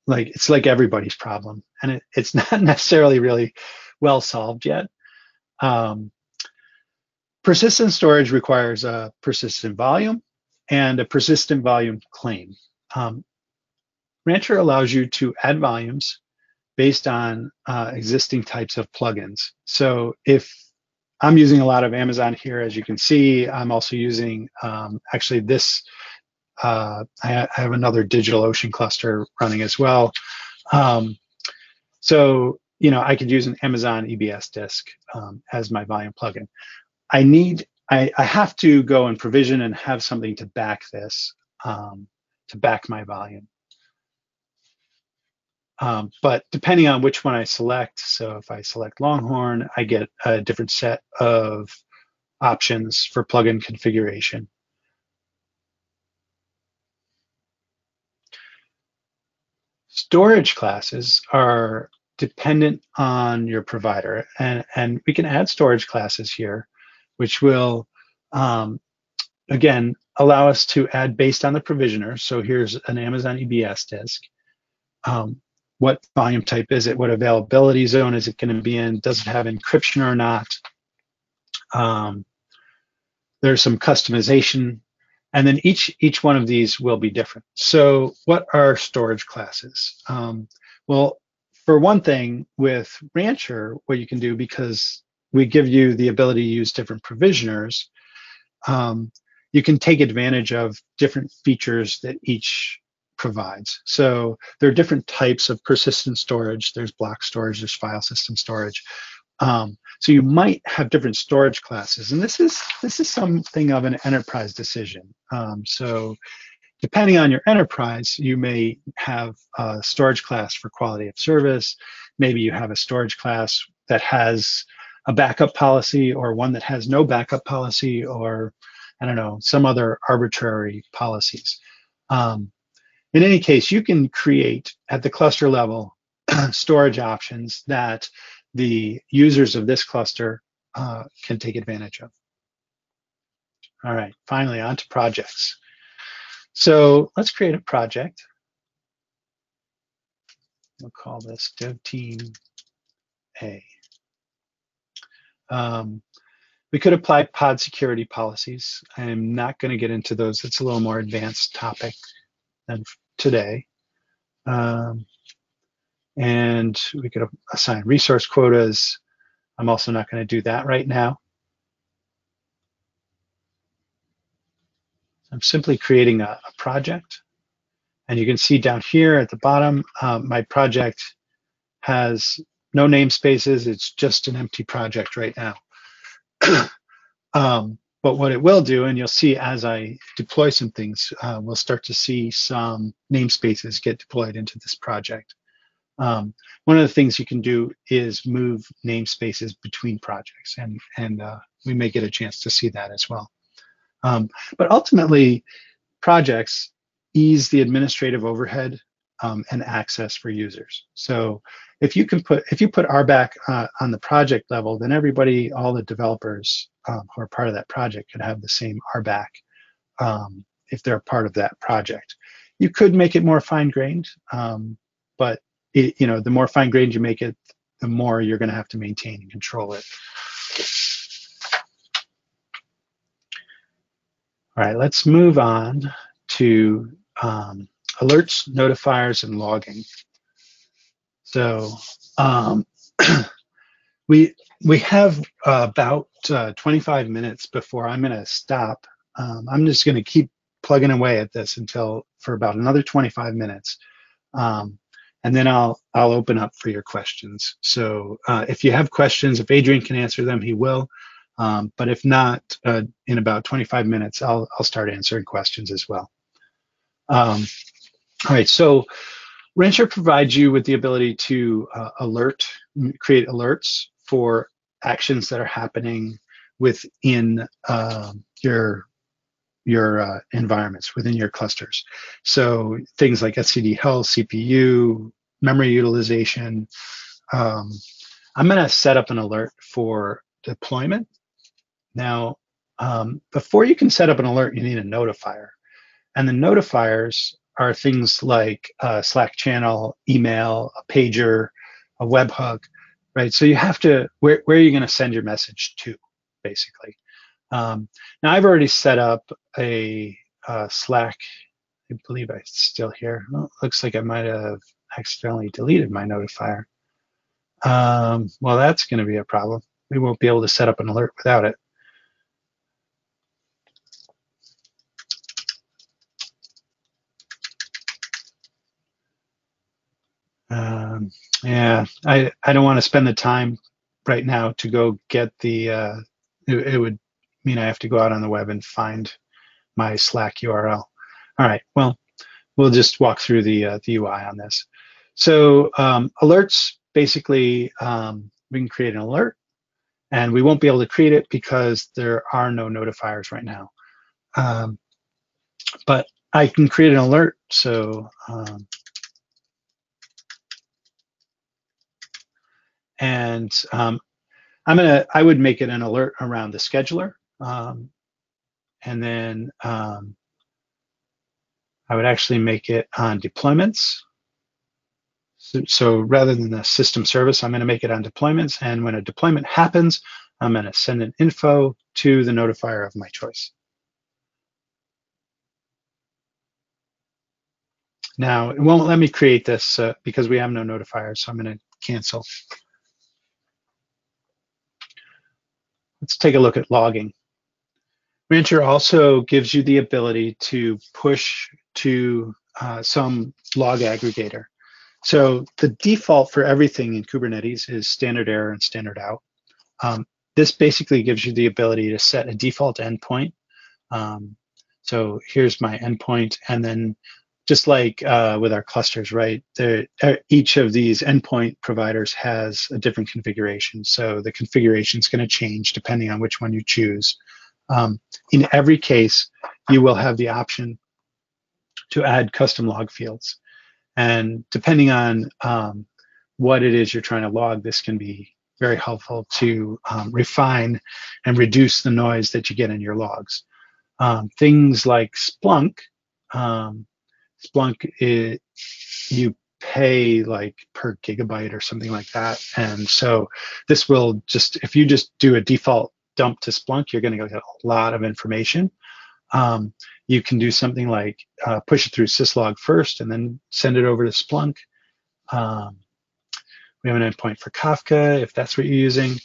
it's like everybody's problem, and it's not necessarily really well solved yet. Persistent storage requires a persistent volume and a persistent volume claim. Rancher allows you to add volumes based on existing types of plugins. So if I'm using a lot of Amazon here, as you can see, I'm also using actually this. I have another DigitalOcean cluster running as well. So I could use an Amazon EBS disk as my volume plugin. I have to go and provision and have something to back this, to back my volume. But depending on which one I select, so if I select Longhorn, I get a different set of options for plugin configuration. Storage classes are dependent on your provider, and we can add storage classes here, which will, again, allow us to add based on the provisioner. So here's an Amazon EBS disk. What volume type is it? What availability zone is it going to be in? Does it have encryption or not? There's some customization, and then each one of these will be different. So what are storage classes? Well, for one thing, with Rancher, what you can do, because we give you the ability to use different provisioners, you can take advantage of different features that each provides. So there are different types of persistent storage. There's block storage, there's file system storage. So you might have different storage classes, and this is something of an enterprise decision. So depending on your enterprise, you may have a storage class for quality of service. Maybe you have a storage class that has a backup policy, or one that has no backup policy, or I don't know, some other arbitrary policies. In any case, you can create at the cluster level storage options that the users of this cluster can take advantage of. All right, finally, on to projects. So let's create a project. We'll call this Dev Team A. We could apply pod security policies. I'm not going to get into those. It's a little more advanced topic than today. And we could assign resource quotas. I'm also not going to do that right now. I'm simply creating a project. And you can see down here at the bottom, my project has no namespaces. It's just an empty project right now. But what it will do, and you'll see as I deploy some things, we'll start to see some namespaces get deployed into this project. One of the things you can do is move namespaces between projects, and we may get a chance to see that as well. But ultimately, projects ease the administrative overhead and access for users. So if you put RBAC on the project level, then everybody, all the developers who are part of that project, could have the same RBAC if they're part of that project. You could make it more fine-grained, but the more fine-grained you make it, the more you're going to have to maintain and control it. All right, let's move on to alerts, notifiers, and logging. So we have about 25 minutes before I'm going to stop. I'm just going to keep plugging away at this for about another 25 minutes. And then I'll open up for your questions. So if you have questions, if Adrian can answer them, he will. But if not, in about 25 minutes, I'll start answering questions as well. All right, so Rancher provides you with the ability to create alerts for actions that are happening within your environments, within your clusters. So things like etcd health, CPU, memory utilization. I'm going to set up an alert for deployment. Now, before you can set up an alert, you need a notifier. And the notifiers are things like a Slack channel, email, a pager, a webhook, right? So you have to, where are you going to send your message to, basically? Now, I've already set up a Slack. I believe it's still here. Well, looks like I might have accidentally deleted my notifier. Well, that's going to be a problem. We won't be able to set up an alert without it. Yeah, I don't want to spend the time right now to go get the, it would mean I have to go out on the web and find my Slack URL. All right, well, we'll just walk through the UI on this. So alerts, basically, we can create an alert, and we won't be able to create it because there are no notifiers right now. But I can create an alert, so and I would make it an alert around the scheduler, and then I would actually make it on deployments. So rather than the system service, I'm going to make it on deployments, and when a deployment happens, I'm going to send an info to the notifier of my choice. Now, it won't let me create this because we have no notifiers, so I'm going to cancel. Let's take a look at logging. Rancher also gives you the ability to push to some log aggregator. So the default for everything in Kubernetes is standard error and standard out. This basically gives you the ability to set a default endpoint. So here's my endpoint, and then just like with our clusters, right? Each of these endpoint providers has a different configuration. So the configuration is going to change depending on which one you choose. In every case, you will have the option to add custom log fields. And depending on what it is you're trying to log, this can be very helpful to refine and reduce the noise that you get in your logs. Things like Splunk, you pay like per gigabyte or something like that. And so this will just, if you just do a default dump to Splunk, you're going to get a lot of information. You can do something like push it through syslog first and then send it over to Splunk. We have an endpoint for Kafka if that's what you're using.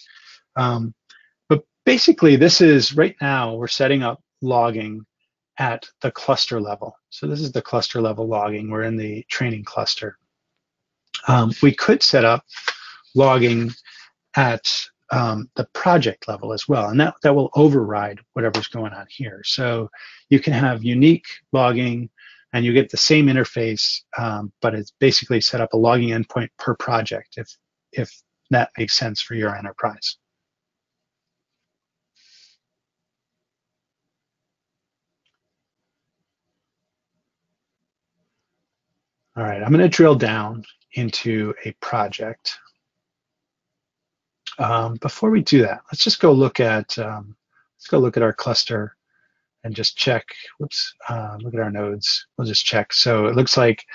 But basically, this is right now we're setting up logging at the cluster level. So this is the cluster level logging. We're in the training cluster. We could set up logging at the project level as well, and that will override whatever's going on here. So you can have unique logging, and you get the same interface, but it's basically set up a logging endpoint per project, if that makes sense for your enterprise. All right, I'm going to drill down into a project. Before we do that, let's just go look at our cluster and just check. Whoops, look at our nodes. We'll just check. So it looks like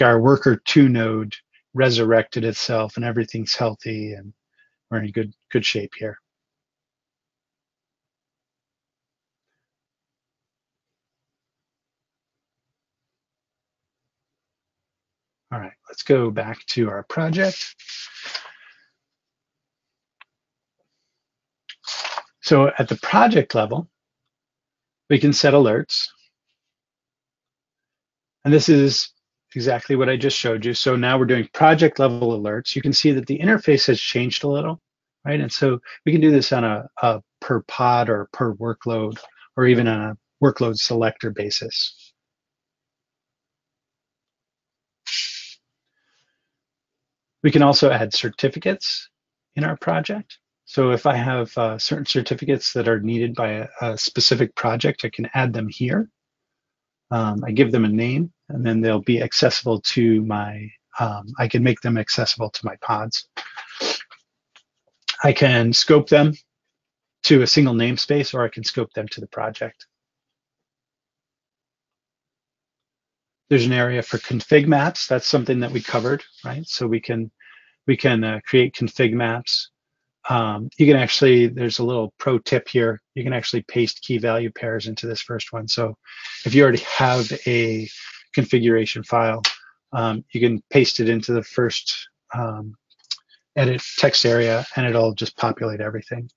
our worker 2 node resurrected itself and everything's healthy and we're in good shape here. All right, let's go back to our project. So at the project level, we can set alerts. And this is exactly what I just showed you. So now we're doing project level alerts. You can see that the interface has changed a little, right? And so we can do this on a per pod or per workload, or even on a workload selector basis. We can also add certificates in our project. So if I have certain certificates that are needed by a specific project, I can add them here. I give them a name, and then they'll be accessible to my I can make them accessible to my pods. I can scope them to a single namespace, or I can scope them to the project. There's an area for config maps. That's something that we covered, right? So we can create config maps. You can actually, there's a little pro tip here. You can actually paste key value pairs into this first one. So if you already have a configuration file, you can paste it into the first edit text area, and it'll just populate everything.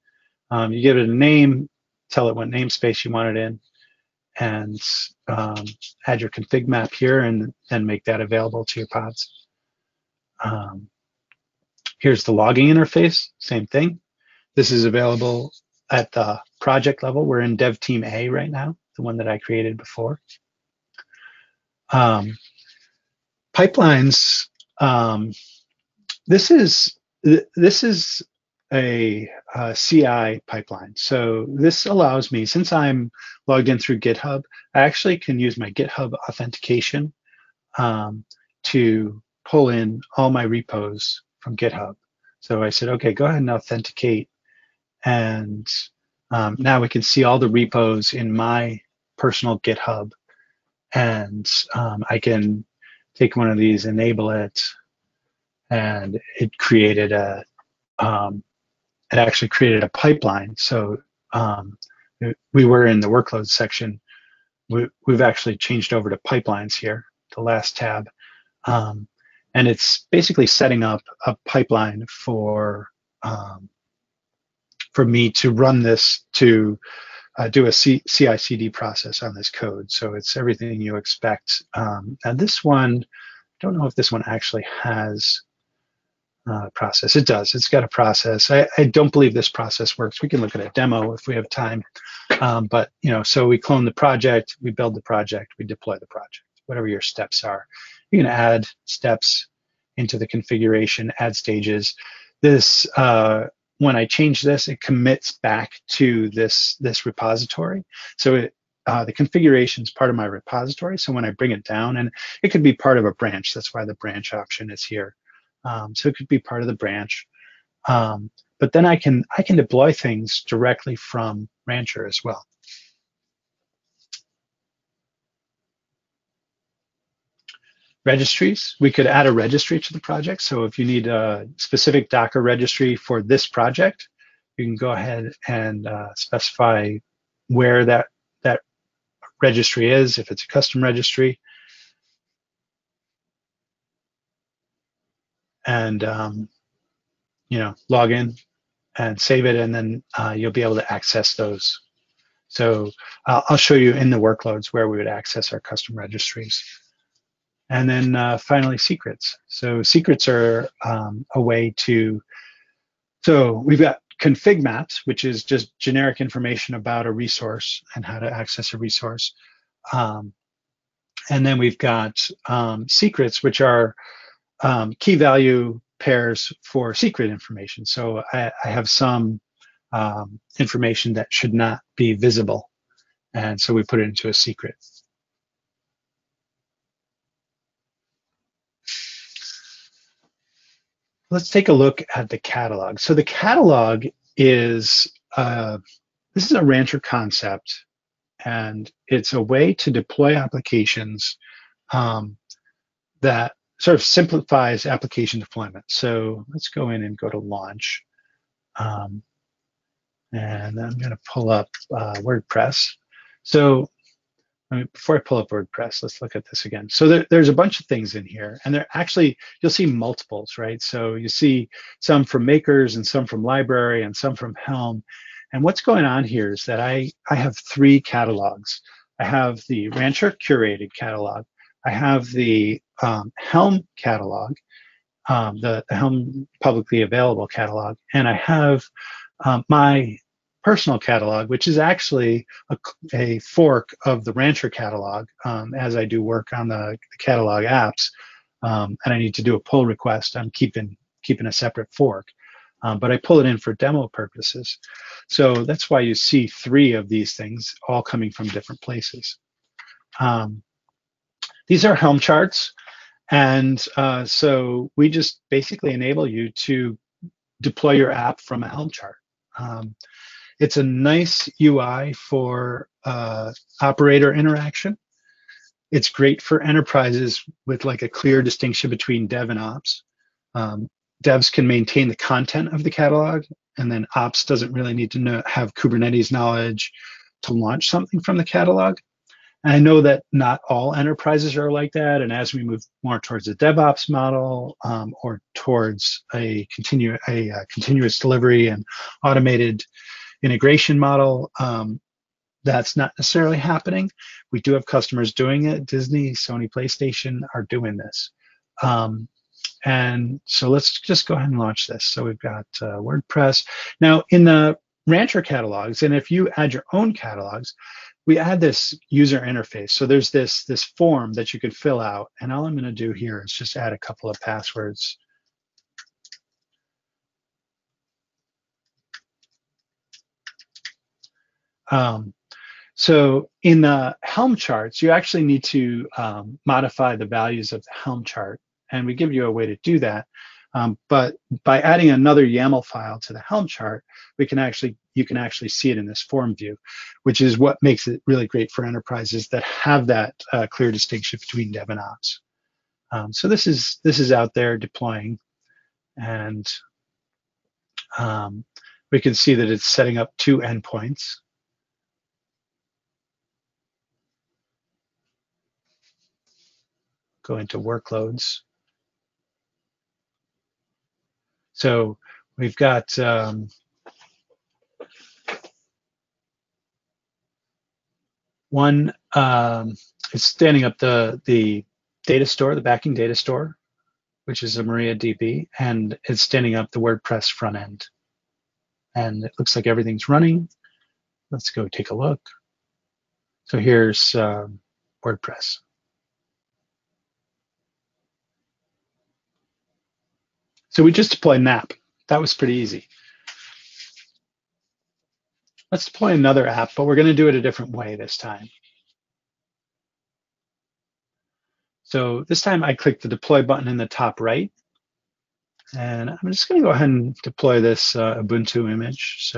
You give it a name, tell it what namespace you want it in, and add your config map here, and then make that available to your pods. Here's the logging interface, same thing. This is available at the project level. We're in Dev Team A right now, the one that I created before. Pipelines. This is a CI pipeline. So this allows me, since I'm logged in through GitHub, I actually can use my GitHub authentication to pull in all my repos from GitHub. So I said, okay, go ahead and authenticate. And now we can see all the repos in my personal GitHub. And I can take one of these, enable it, and it created a, it actually created a pipeline. So we were in the workloads section. We've actually changed over to pipelines here, the last tab. And it's basically setting up a pipeline for me to run this, to do a CI/CD process on this code. So it's everything you expect. And this one, I don't know if this one actually has a process. It does. It's got a process. I don't believe this process works. We can look at a demo if we have time. But so we clone the project, we build the project, we deploy the project, whatever your steps are. You can add steps into the configuration, add stages. This, when I change this, it commits back to this repository. So the configuration is part of my repository. So when I bring it down, and it could be part of a branch, that's why the branch option is here. So it could be part of the branch. But then I can deploy things directly from Rancher as well. Registries, we could add a registry to the project. So if you need a specific Docker registry for this project, you can go ahead and specify where that registry is, if it's a custom registry. And log in and save it, and then you'll be able to access those. So I'll show you in the workloads where we would access our custom registries. And then finally, secrets. So secrets are a way to, so we've got config maps, which is just generic information about a resource and how to access a resource. And then we've got secrets, which are key value pairs for secret information. So I have some information that should not be visible. And so we put it into a secret. Let's take a look at the catalog. So the catalog is, this is a Rancher concept, and it's a way to deploy applications that sort of simplifies application deployment. So let's go in and go to launch. And I'm going to pull up WordPress. So before I pull up WordPress, let's look at this again. So there's a bunch of things in here, and they're actually, you'll see multiples, right? So you see some from makers and some from library and some from Helm. And what's going on here is that I have 3 catalogs. I have the Rancher curated catalog. I have the Helm catalog, the Helm publicly available catalog, and I have my personal catalog, which is actually a fork of the Rancher catalog. As I do work on the catalog apps, and I need to do a pull request, I'm keeping a separate fork, but I pull it in for demo purposes. So that's why you see 3 of these things all coming from different places. These are Helm charts, And so we just basically enable you to deploy your app from a Helm chart. It's a nice UI for operator interaction. It's great for enterprises with like a clear distinction between dev and ops. Devs can maintain the content of the catalog, and then ops doesn't really need to have Kubernetes knowledge to launch something from the catalog. And I know that not all enterprises are like that. And as we move more towards a DevOps model or towards a continuous delivery and automated integration model, that's not necessarily happening. We do have customers doing it. Disney, Sony, PlayStation are doing this. And so let's just go ahead and launch this. So we've got WordPress. Now in the Rancher catalogs, and if you add your own catalogs, we add this user interface. So there's this form that you could fill out. And all I'm going to do here is just add a couple of passwords. So in the Helm charts, you actually need to modify the values of the Helm chart. And we give you a way to do that. But by adding another YAML file to the Helm chart, you can actually see it in this form view, which is what makes it really great for enterprises that have that clear distinction between dev and ops. So this is out there deploying, and we can see that it's setting up 2 endpoints. Go into workloads. So we've got one, it's standing up the data store, the backing data store, which is a MariaDB, and it's standing up the WordPress front end. And it looks like everything's running. Let's go take a look. So here's WordPress. So we just deployed an app. That was pretty easy. Let's deploy another app, but we're going to do it a different way this time. So this time I click the deploy button in the top right. And I'm just going to go ahead and deploy this Ubuntu image.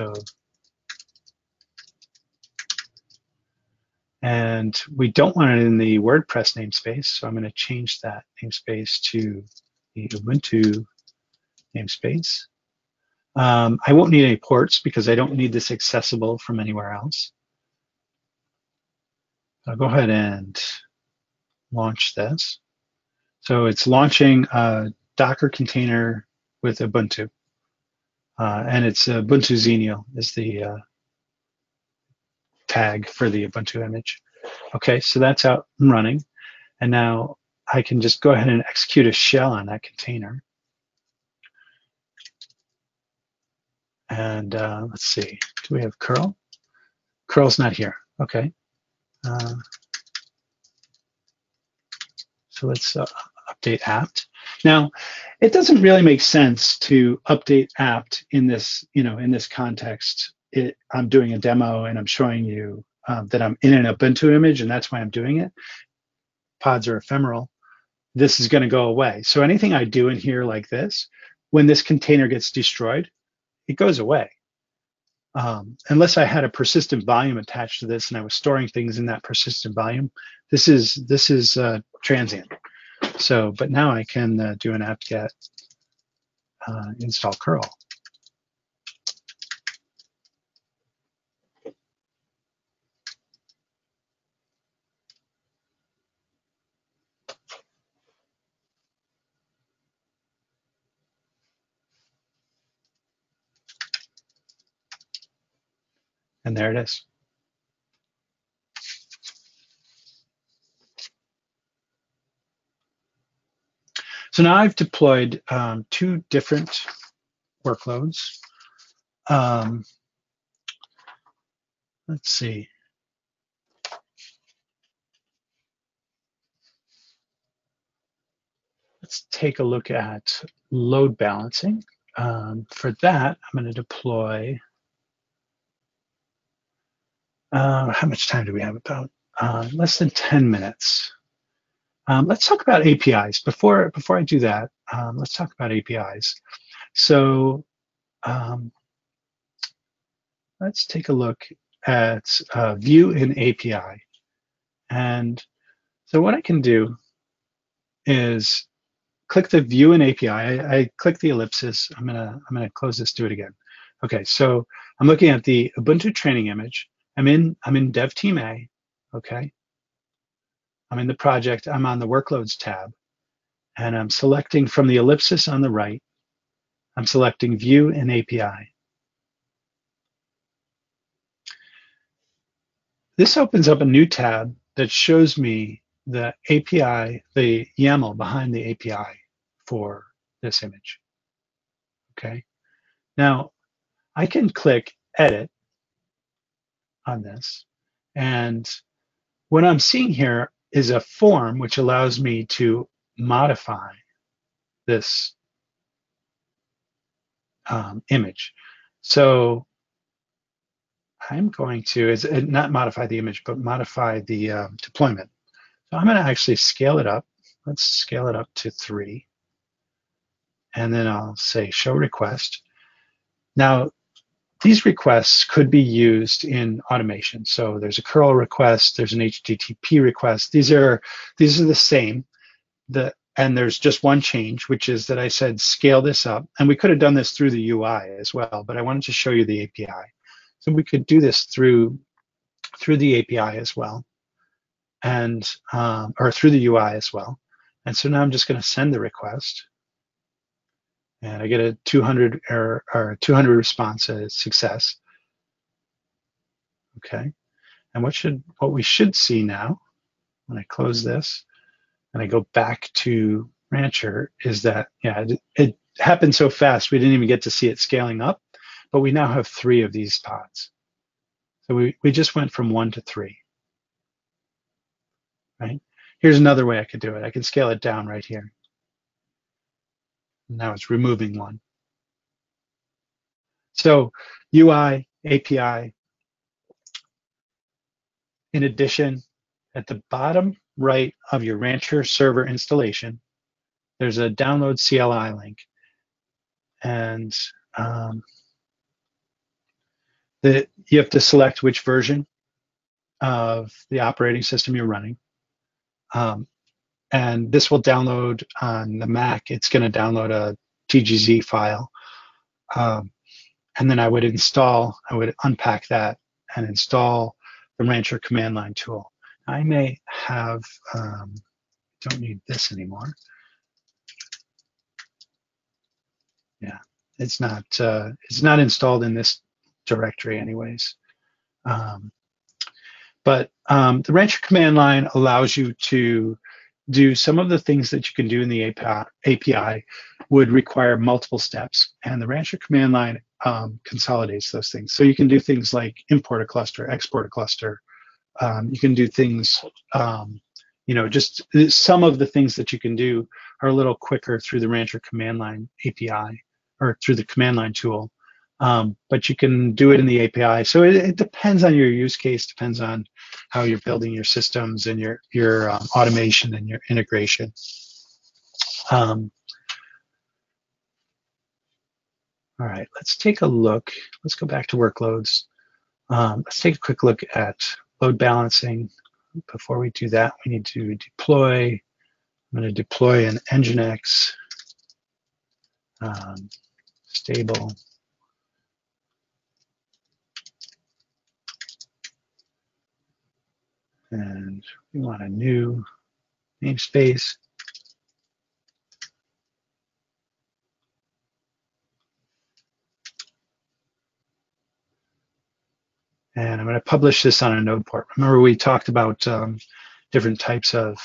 And we don't want it in the WordPress namespace. So I'm going to change that namespace to the Ubuntu namespace. I won't need any ports because I don't need this accessible from anywhere else. I'll go ahead and launch this. So it's launching a Docker container with Ubuntu. And it's Ubuntu Xenial is the tag for the Ubuntu image. Okay, so that's out and running. And now I can just go ahead and execute a shell on that container. And let's see, do we have curl? Curl's not here, okay. So let's update apt. Now, it doesn't really make sense to update apt in this, in this context. I'm doing a demo and I'm showing you that I'm in an Ubuntu image, and that's why I'm doing it. Pods are ephemeral. This is going to go away. So anything I do in here like this, when this container gets destroyed, it goes away. Unless I had a persistent volume attached to this and I was storing things in that persistent volume, this is transient. So, but now I can do an apt-get install curl. And there it is. So now I've deployed 2 different workloads. Let's see. Let's take a look at load balancing. For that, I'm going to deploy. How much time do we have? About less than 10 minutes. Let's talk about APIs. Before I do that, let's talk about APIs. So let's take a look at view in API. And so what I can do is click the view in API. I click the ellipsis. I'm gonna close this, do it again. Okay, so I'm looking at the Ubuntu training image. I'm in Dev Team A. Okay, I'm in the project. I'm on the workloads tab, and I'm selecting from the ellipsis on the right. I'm selecting view in API. This opens up a new tab that shows me the API, the YAML behind the API for this image. Okay, now I can click edit on this, and what I'm seeing here is a form which allows me to modify this image. So I'm going to not modify the image, but modify the deployment. So I'm going to actually scale it up. Let's scale it up to 3. And then I'll say show request. Now, these requests could be used in automation. So there's a curl request, there's an HTTP request. These are the same. And there's just one change, which is that I said scale this up. And we could have done this through the UI as well, but I wanted to show you the API. So we could do this through the API as well, and or through the UI as well. And so now I'm just going to send the request, and I get a 200 error or 200 response as success. Okay, and what we should see now when I close this and I go back to Rancher is that it happened so fast we didn't even get to see it scaling up, but we now have 3 of these pods. So we just went from 1 to 3. Right? Here's another way I could do it. I can scale it down right here. Now it's removing 1. So UI, API. In addition, at the bottom right of your Rancher server installation, there's a download CLI link. And you have to select which version of the operating system you're running. And this will download on the Mac. It's going to download a TGZ file. And then I would unpack that and install the Rancher command line tool. I may have, don't need this anymore. Yeah, it's not installed in this directory anyways. But the Rancher command line allows you to do some of the things that you can do in the API would require multiple steps, and the Rancher command line consolidates those things. So you can do things like import a cluster, export a cluster. You can do things, just some of the things that you can do are a little quicker through the Rancher command line API or through the command line tool. But you can do it in the API. So it depends on your use case, depends on how you're building your systems and your automation and your integration. All right, let's take a look. Let's go back to workloads. Let's take a quick look at load balancing. Before we do that, we need to deploy. I'm going to deploy an Nginx stable. And we want a new namespace. And I'm going to publish this on a node port. Remember, we talked about different types of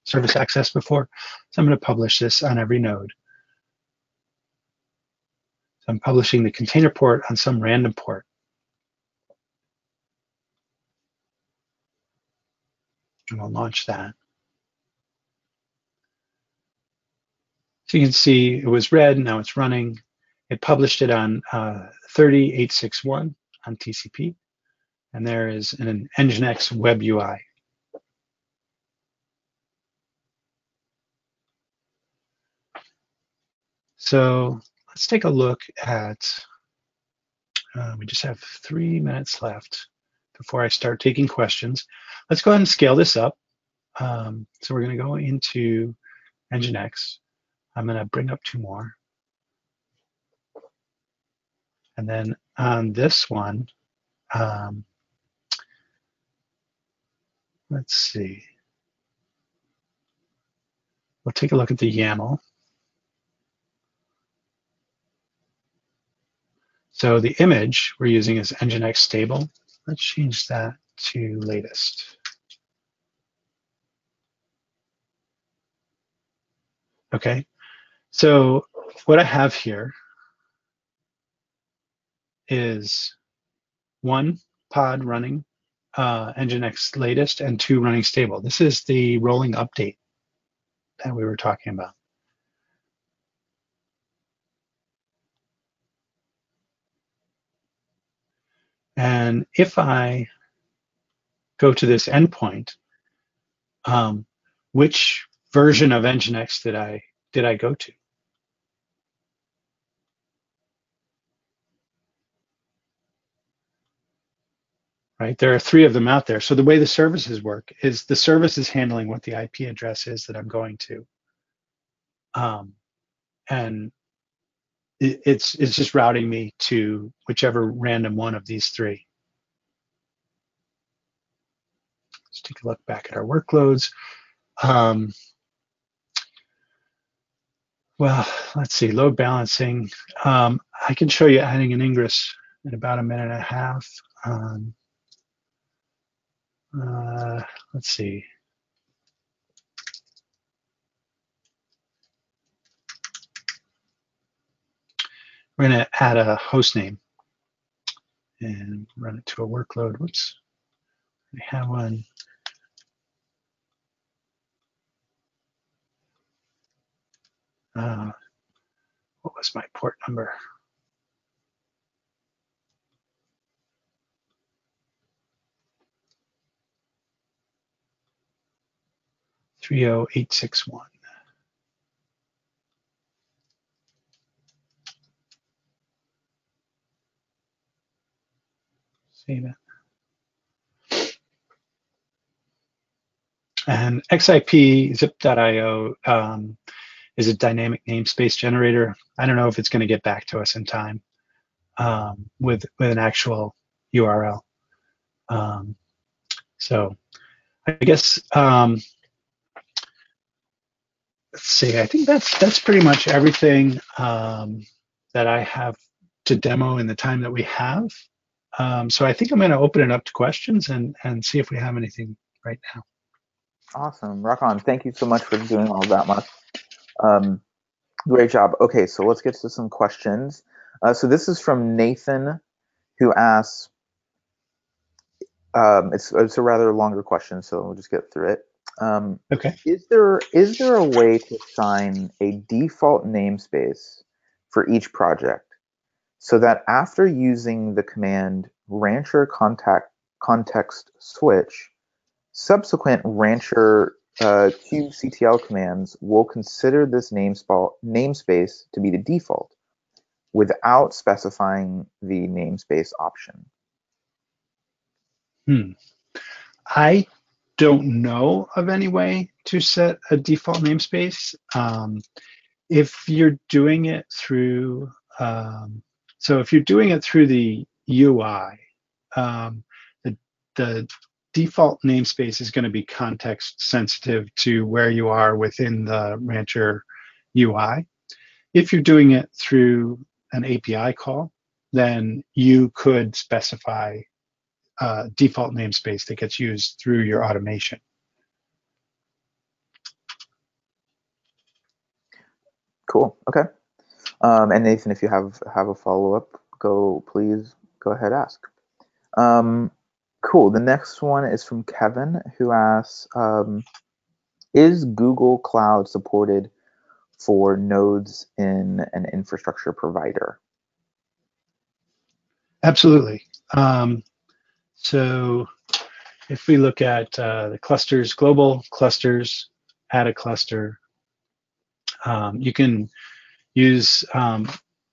service access before. So I'm going to publish this on every node. So I'm publishing the container port on some random port. And we'll launch that. So you can see it was red, now it's running. It published it on 30.861 on TCP. And there is an Nginx web UI. So let's take a look at, we just have 3 minutes left before I start taking questions. Let's go ahead and scale this up. So we're going to go into Nginx. I'm going to bring up 2 more. And then on this one, let's see. We'll take a look at the YAML. So the image we're using is Nginx stable. Let's change that to latest. Okay, so what I have here is 1 pod running Nginx latest and 2 running stable. This is the rolling update that we were talking about. And if I go to this endpoint, which version of Nginx did I go to? Right, there are 3 of them out there. So the way the services work is the service is handling what the IP address is that I'm going to, and it's just routing me to whichever random one of these 3. Let's take a look back at our workloads. Well, let's see, load balancing. I can show you adding an ingress in about 1.5 minutes. Let's see. We're going to add a host name and run it to a workload. Whoops, we have one. What was my port number? 30861. Save it. And XIP zip.io is a dynamic namespace generator. I don't know if it's going to get back to us in time with an actual URL. So I guess let's see. I think that's pretty much everything that I have to demo in the time that we have. So I think I'm going to open it up to questions and see if we have anything right now. Awesome, rock on. Thank you so much for doing all that much. Great job. Okay, so let's get to some questions. So this is from Nathan, who asks, it's a rather longer question, so we'll just get through it. Okay. Is there a way to assign a default namespace for each project so that after using the command rancher context switch, subsequent rancher kubectl commands will consider this namespace to be the default without specifying the namespace option? I don't know of any way to set a default namespace. If you're doing it through, so if you're doing it through the UI, the default namespace is going to be context sensitive to where you are within the Rancher UI. If you're doing it through an API call, then you could specify a default namespace that gets used through your automation. Cool. Okay. And Nathan, if you have a follow-up, please go ahead, ask. Cool. The next one is from Kevin, who asks, is Google Cloud supported for nodes in an infrastructure provider? Absolutely. So if we look at the clusters, global clusters, add a cluster, you can use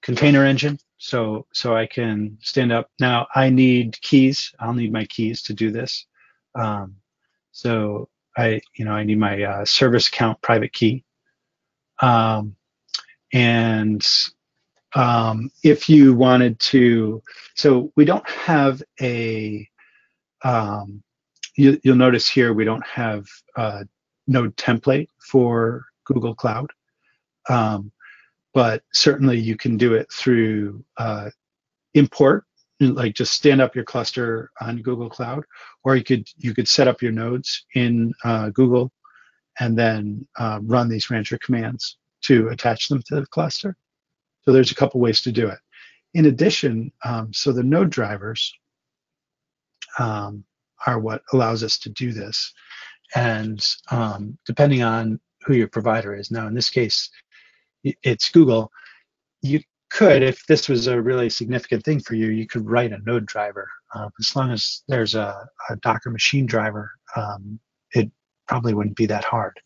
container engine. So I can stand up. Now I need keys. I'll need my keys to do this. So I need my service account private key. And if you wanted to, so we don't have a, you'll notice here we don't have a node template for Google Cloud. But certainly you can do it through import, like just stand up your cluster on Google Cloud, or you could set up your nodes in Google and then run these Rancher commands to attach them to the cluster. So there's a couple ways to do it. In addition, so the node drivers are what allows us to do this. And depending on who your provider is, now in this case, it's Google. You could, if this was a really significant thing for you, you could write a node driver. As long as there's a Docker machine driver, it probably wouldn't be that hard.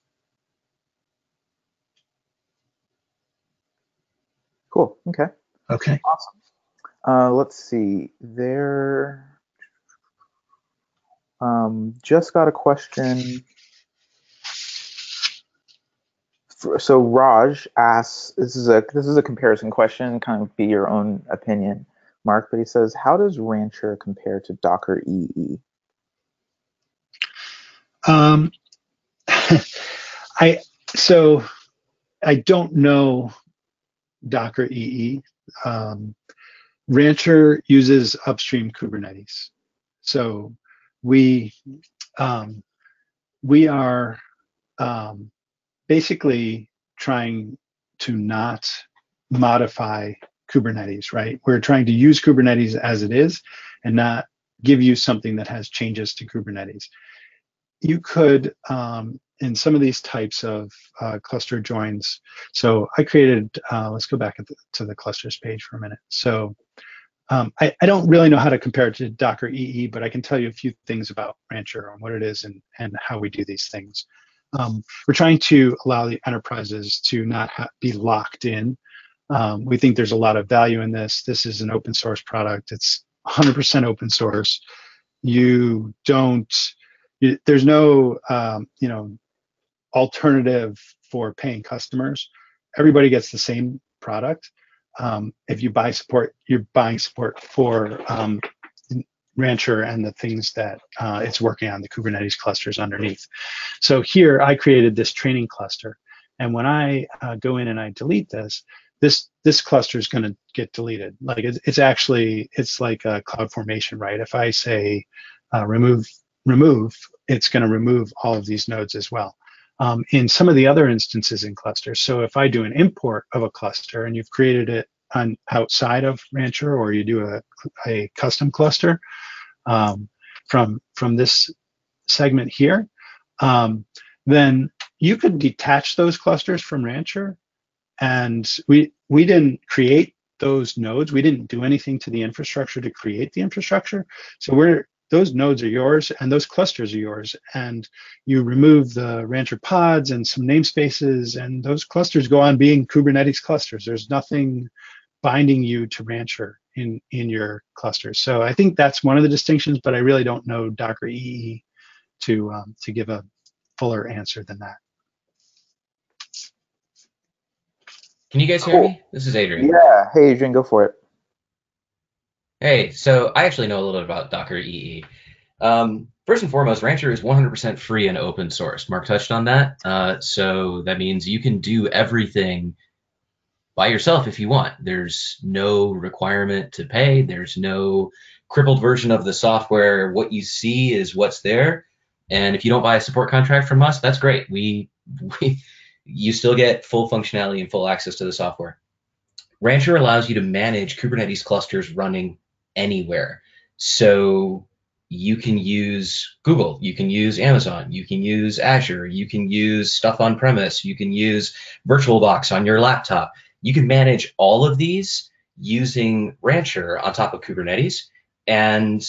Cool. Okay. Okay. Awesome. Let's see. There. Just got a question. So Raj asks, this is a comparison question, kind of be your own opinion, Mark, but he says, how does Rancher compare to Docker EE? I don't know Docker EE. Rancher uses upstream Kubernetes. So we are basically trying to not modify Kubernetes, right? We're trying to use Kubernetes as it is and not give you something that has changes to Kubernetes. You could, in some of these types of cluster joins, so I created, let's go back to the clusters page for a minute. So I don't really know how to compare it to Docker EE, but I can tell you a few things about Rancher and what it is and how we do these things. We're trying to allow the enterprises to not be locked in. We think there's a lot of value in this. This is an open source product. It's 100% open source. There's no alternative for paying customers. Everybody gets the same product. If you buy support, you're buying support for Rancher and the things that it's working on, the Kubernetes clusters underneath. So here I created this training cluster. And when I go in and I delete this cluster is going to get deleted. Like it's like a CloudFormation, right? If I say remove, it's going to remove all of these nodes as well. In some of the other instances in clusters, so if I do an import of a cluster and you've created it outside of Rancher, or you do a custom cluster from this segment here, then you could detach those clusters from Rancher. And we didn't create those nodes. We didn't do anything to the infrastructure to create the infrastructure. So those nodes are yours and those clusters are yours. And you remove the Rancher pods and some namespaces, and those clusters go on being Kubernetes clusters. There's nothing binding you to Rancher in your clusters. So I think that's one of the distinctions, but I really don't know Docker EE to give a fuller answer than that. Can you guys hear me? This is Adrian. Yeah. Hey, Adrian, go for it. Hey, so I actually know a little bit about Docker EE. First and foremost, Rancher is 100% free and open source. Mark touched on that. So that means you can do everything by yourself if you want. There's no requirement to pay. There's no crippled version of the software. What you see is what's there. And if you don't buy a support contract from us, that's great. You still get full functionality and full access to the software. Rancher allows you to manage Kubernetes clusters running anywhere. So you can use Google, you can use Amazon, you can use Azure, you can use stuff on premise, you can use VirtualBox on your laptop. You can manage all of these using Rancher on top of Kubernetes, and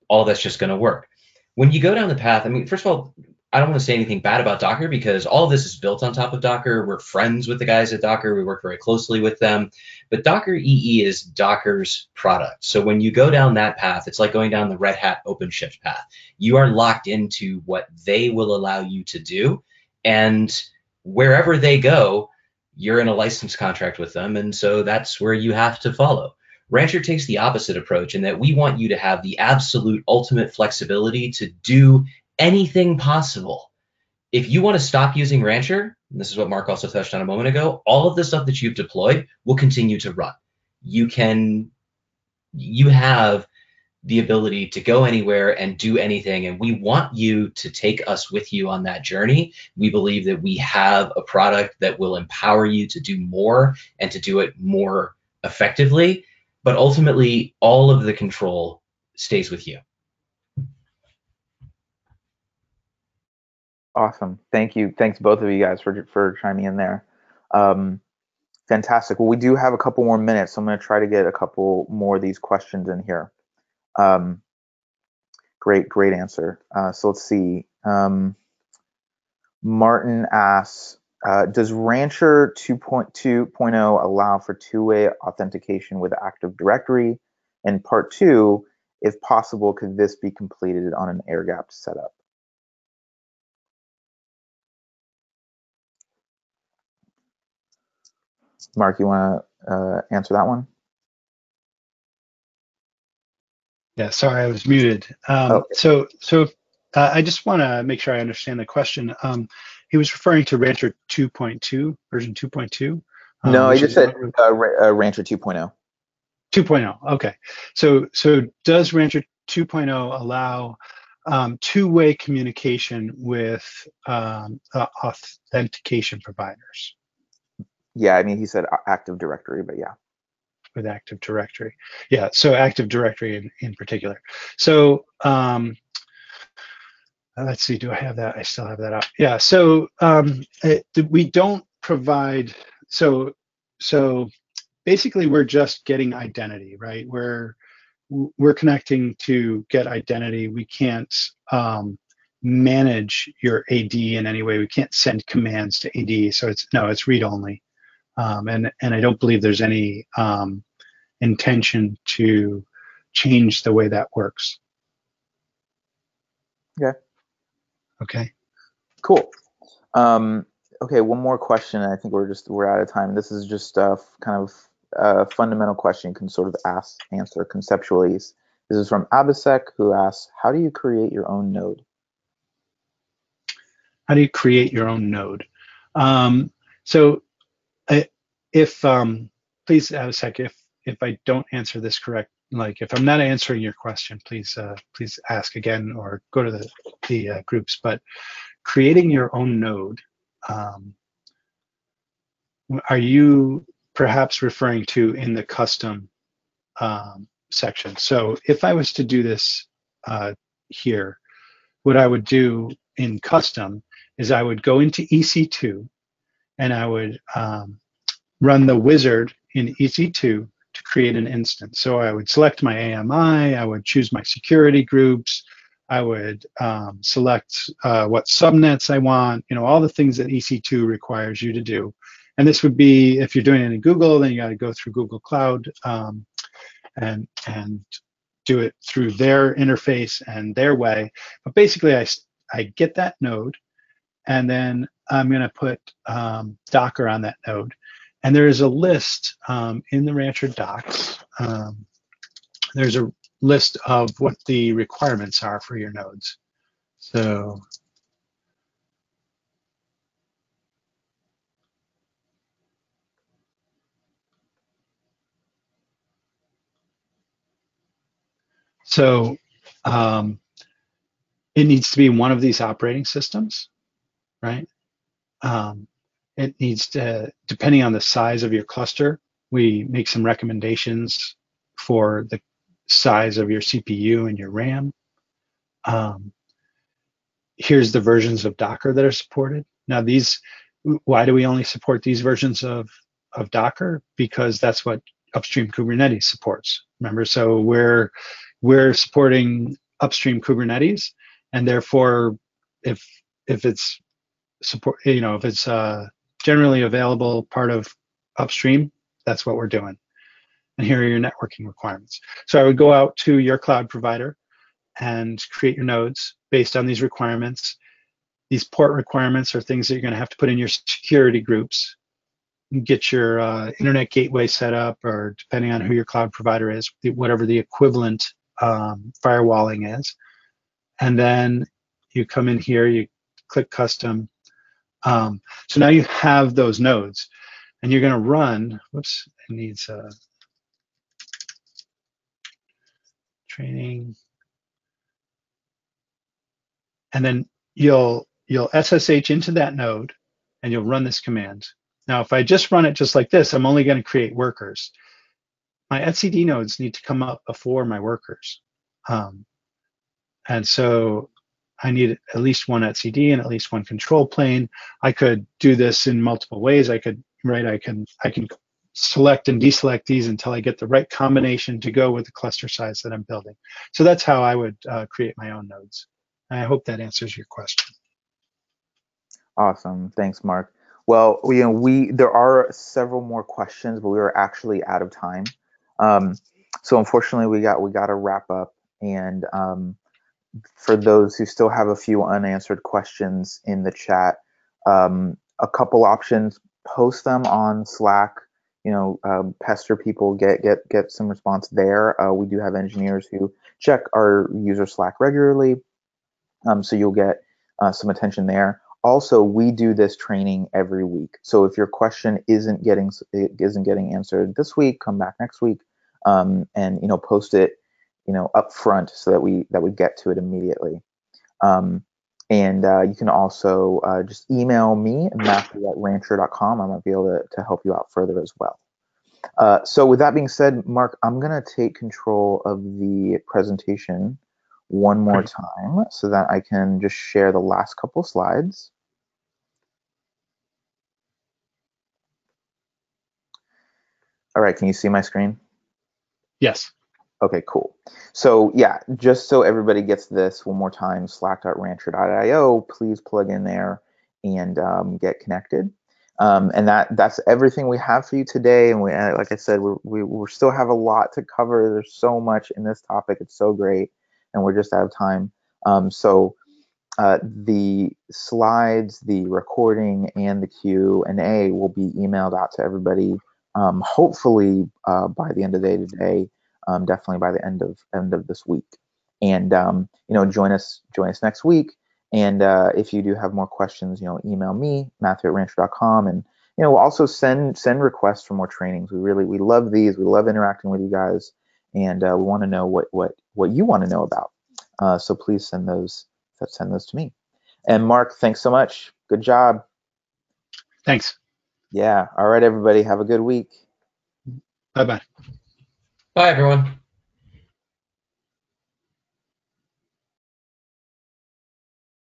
all that's just going to work. When you go down the path, I mean, first of all, I don't want to say anything bad about Docker because all of this is built on top of Docker. We're friends with the guys at Docker. We work very closely with them. But Docker EE is Docker's product. So when you go down that path, it's like going down the Red Hat OpenShift path. You are locked into what they will allow you to do. And wherever they go, you're in a license contract with them. And so that's where you have to follow. Rancher takes the opposite approach in that we want you to have the absolute ultimate flexibility to do anything possible. If you want to stop using Rancher, and this is what Mark also touched on a moment ago, all of the stuff that you've deployed will continue to run. You have the ability to go anywhere and do anything, and we want you to take us with you on that journey. We believe that we have a product that will empower you to do more and to do it more effectively, but ultimately all of the control stays with you. Awesome. Thank you. Thanks both of you guys for chiming in there. Fantastic. Well, we do have a couple more minutes, so I'm going to try to get a couple more of these questions in here. Great answer. So let's see. Martin asks, does Rancher 2.2.0 allow for two-way authentication with Active Directory? And part two, if possible, could this be completed on an air-gapped setup? Mark, you want to answer that one? Yeah, sorry, I was muted. Okay. So I just want to make sure I understand the question. He was referring to Rancher 2.2, version 2.2. No, he just said Rancher 2.0. 2.0. Okay. So does Rancher 2.0 allow two-way communication with authentication providers? Yeah, I mean, he said Active Directory, but yeah. With Active Directory. Yeah, so Active Directory in particular. So let's see, do I have that? I still have that up. Yeah, so we don't provide, so basically we're just getting identity, right? We're connecting to get identity. We can't manage your AD in any way. We can't send commands to AD, so it's read-only. And I don't believe there's any intention to change the way that works. Okay. Okay. Cool. Okay, one more question. I think we're out of time. This is just kind of a fundamental question you can sort of answer conceptually. This is from Abhishek, who asks, how do you create your own node? How do you create your own node? Please, Abhishek, if I don't answer this correct, like if I'm not answering your question, please ask again or go to the groups. But creating your own node, are you perhaps referring to in the custom section? So if I was to do this here, what I would do in custom is I would go into EC2 and I would run the wizard in EC2 to create an instance. So I would select my AMI, I would choose my security groups, I would select what subnets I want, all the things that EC2 requires you to do. And this would be, if you're doing it in Google, then you got to go through Google Cloud and do it through their interface and their way. But basically, I get that node, and then I'm going to put Docker on that node. And there is a list in the Rancher docs. There's a list of what the requirements are for your nodes. So it needs to be one of these operating systems, right? It needs to, depending on the size of your cluster, we make some recommendations for the size of your CPU and your RAM. Here's the versions of Docker that are supported. Now why do we only support these versions of Docker? Because that's what upstream Kubernetes supports. Remember, so we're supporting upstream Kubernetes, and therefore, if if it's support, if it's generally available part of upstream, that's what we're doing. And here are your networking requirements. So I would go out to your cloud provider and create your nodes based on these requirements. These port requirements are things that you're going to have to put in your security groups. Get your internet gateway set up, or depending on who your cloud provider is, whatever the equivalent firewalling is. And then you come in here, you click custom. So now you have those nodes, and you're going to run. Whoops, it needs training, and then you'll SSH into that node, and you'll run this command. Now, if I just run it just like this, I'm only going to create workers. My etcd nodes need to come up before my workers, and so I need at least one etcd and at least one control plane. I could do this in multiple ways. I can select and deselect these until I get the right combination to go with the cluster size that I'm building. So that's how I would create my own nodes. I hope that answers your question. Awesome. Thanks, Mark. Well, there are several more questions, but we are actually out of time. So unfortunately, we got to wrap up. And for those who still have a few unanswered questions in the chat, a couple options: post them on Slack. Pester people, get some response there. We do have engineers who check our user Slack regularly, so you'll get some attention there. Also, we do this training every week. So if your question isn't getting answered this week, come back next week, and post it up front so that we get to it immediately. And you can also just email me, Matthew@rancher.com. I might be able to help you out further as well. So with that being said, Mark, I'm going to take control of the presentation one more time so that I can just share the last couple slides. All right, can you see my screen? Yes. Okay, cool. So yeah, just so everybody gets this one more time, slack.rancher.io, please plug in there and get connected. And that's everything we have for you today. And like I said, we still have a lot to cover. There's so much in this topic. It's so great, and we're just out of time. So the slides, the recording, and the Q&A will be emailed out to everybody, hopefully by the end of the day today. Definitely by the end of this week. And join us next week. And if you do have more questions, email me, Matthew@rancher.com, and we'll also send requests for more trainings. We love these. We love interacting with you guys, and we want to know what you want to know about. So please send those to me. And Mark, thanks so much. Good job. Thanks. Yeah. All right, everybody. Have a good week. Bye-bye. Bye, everyone.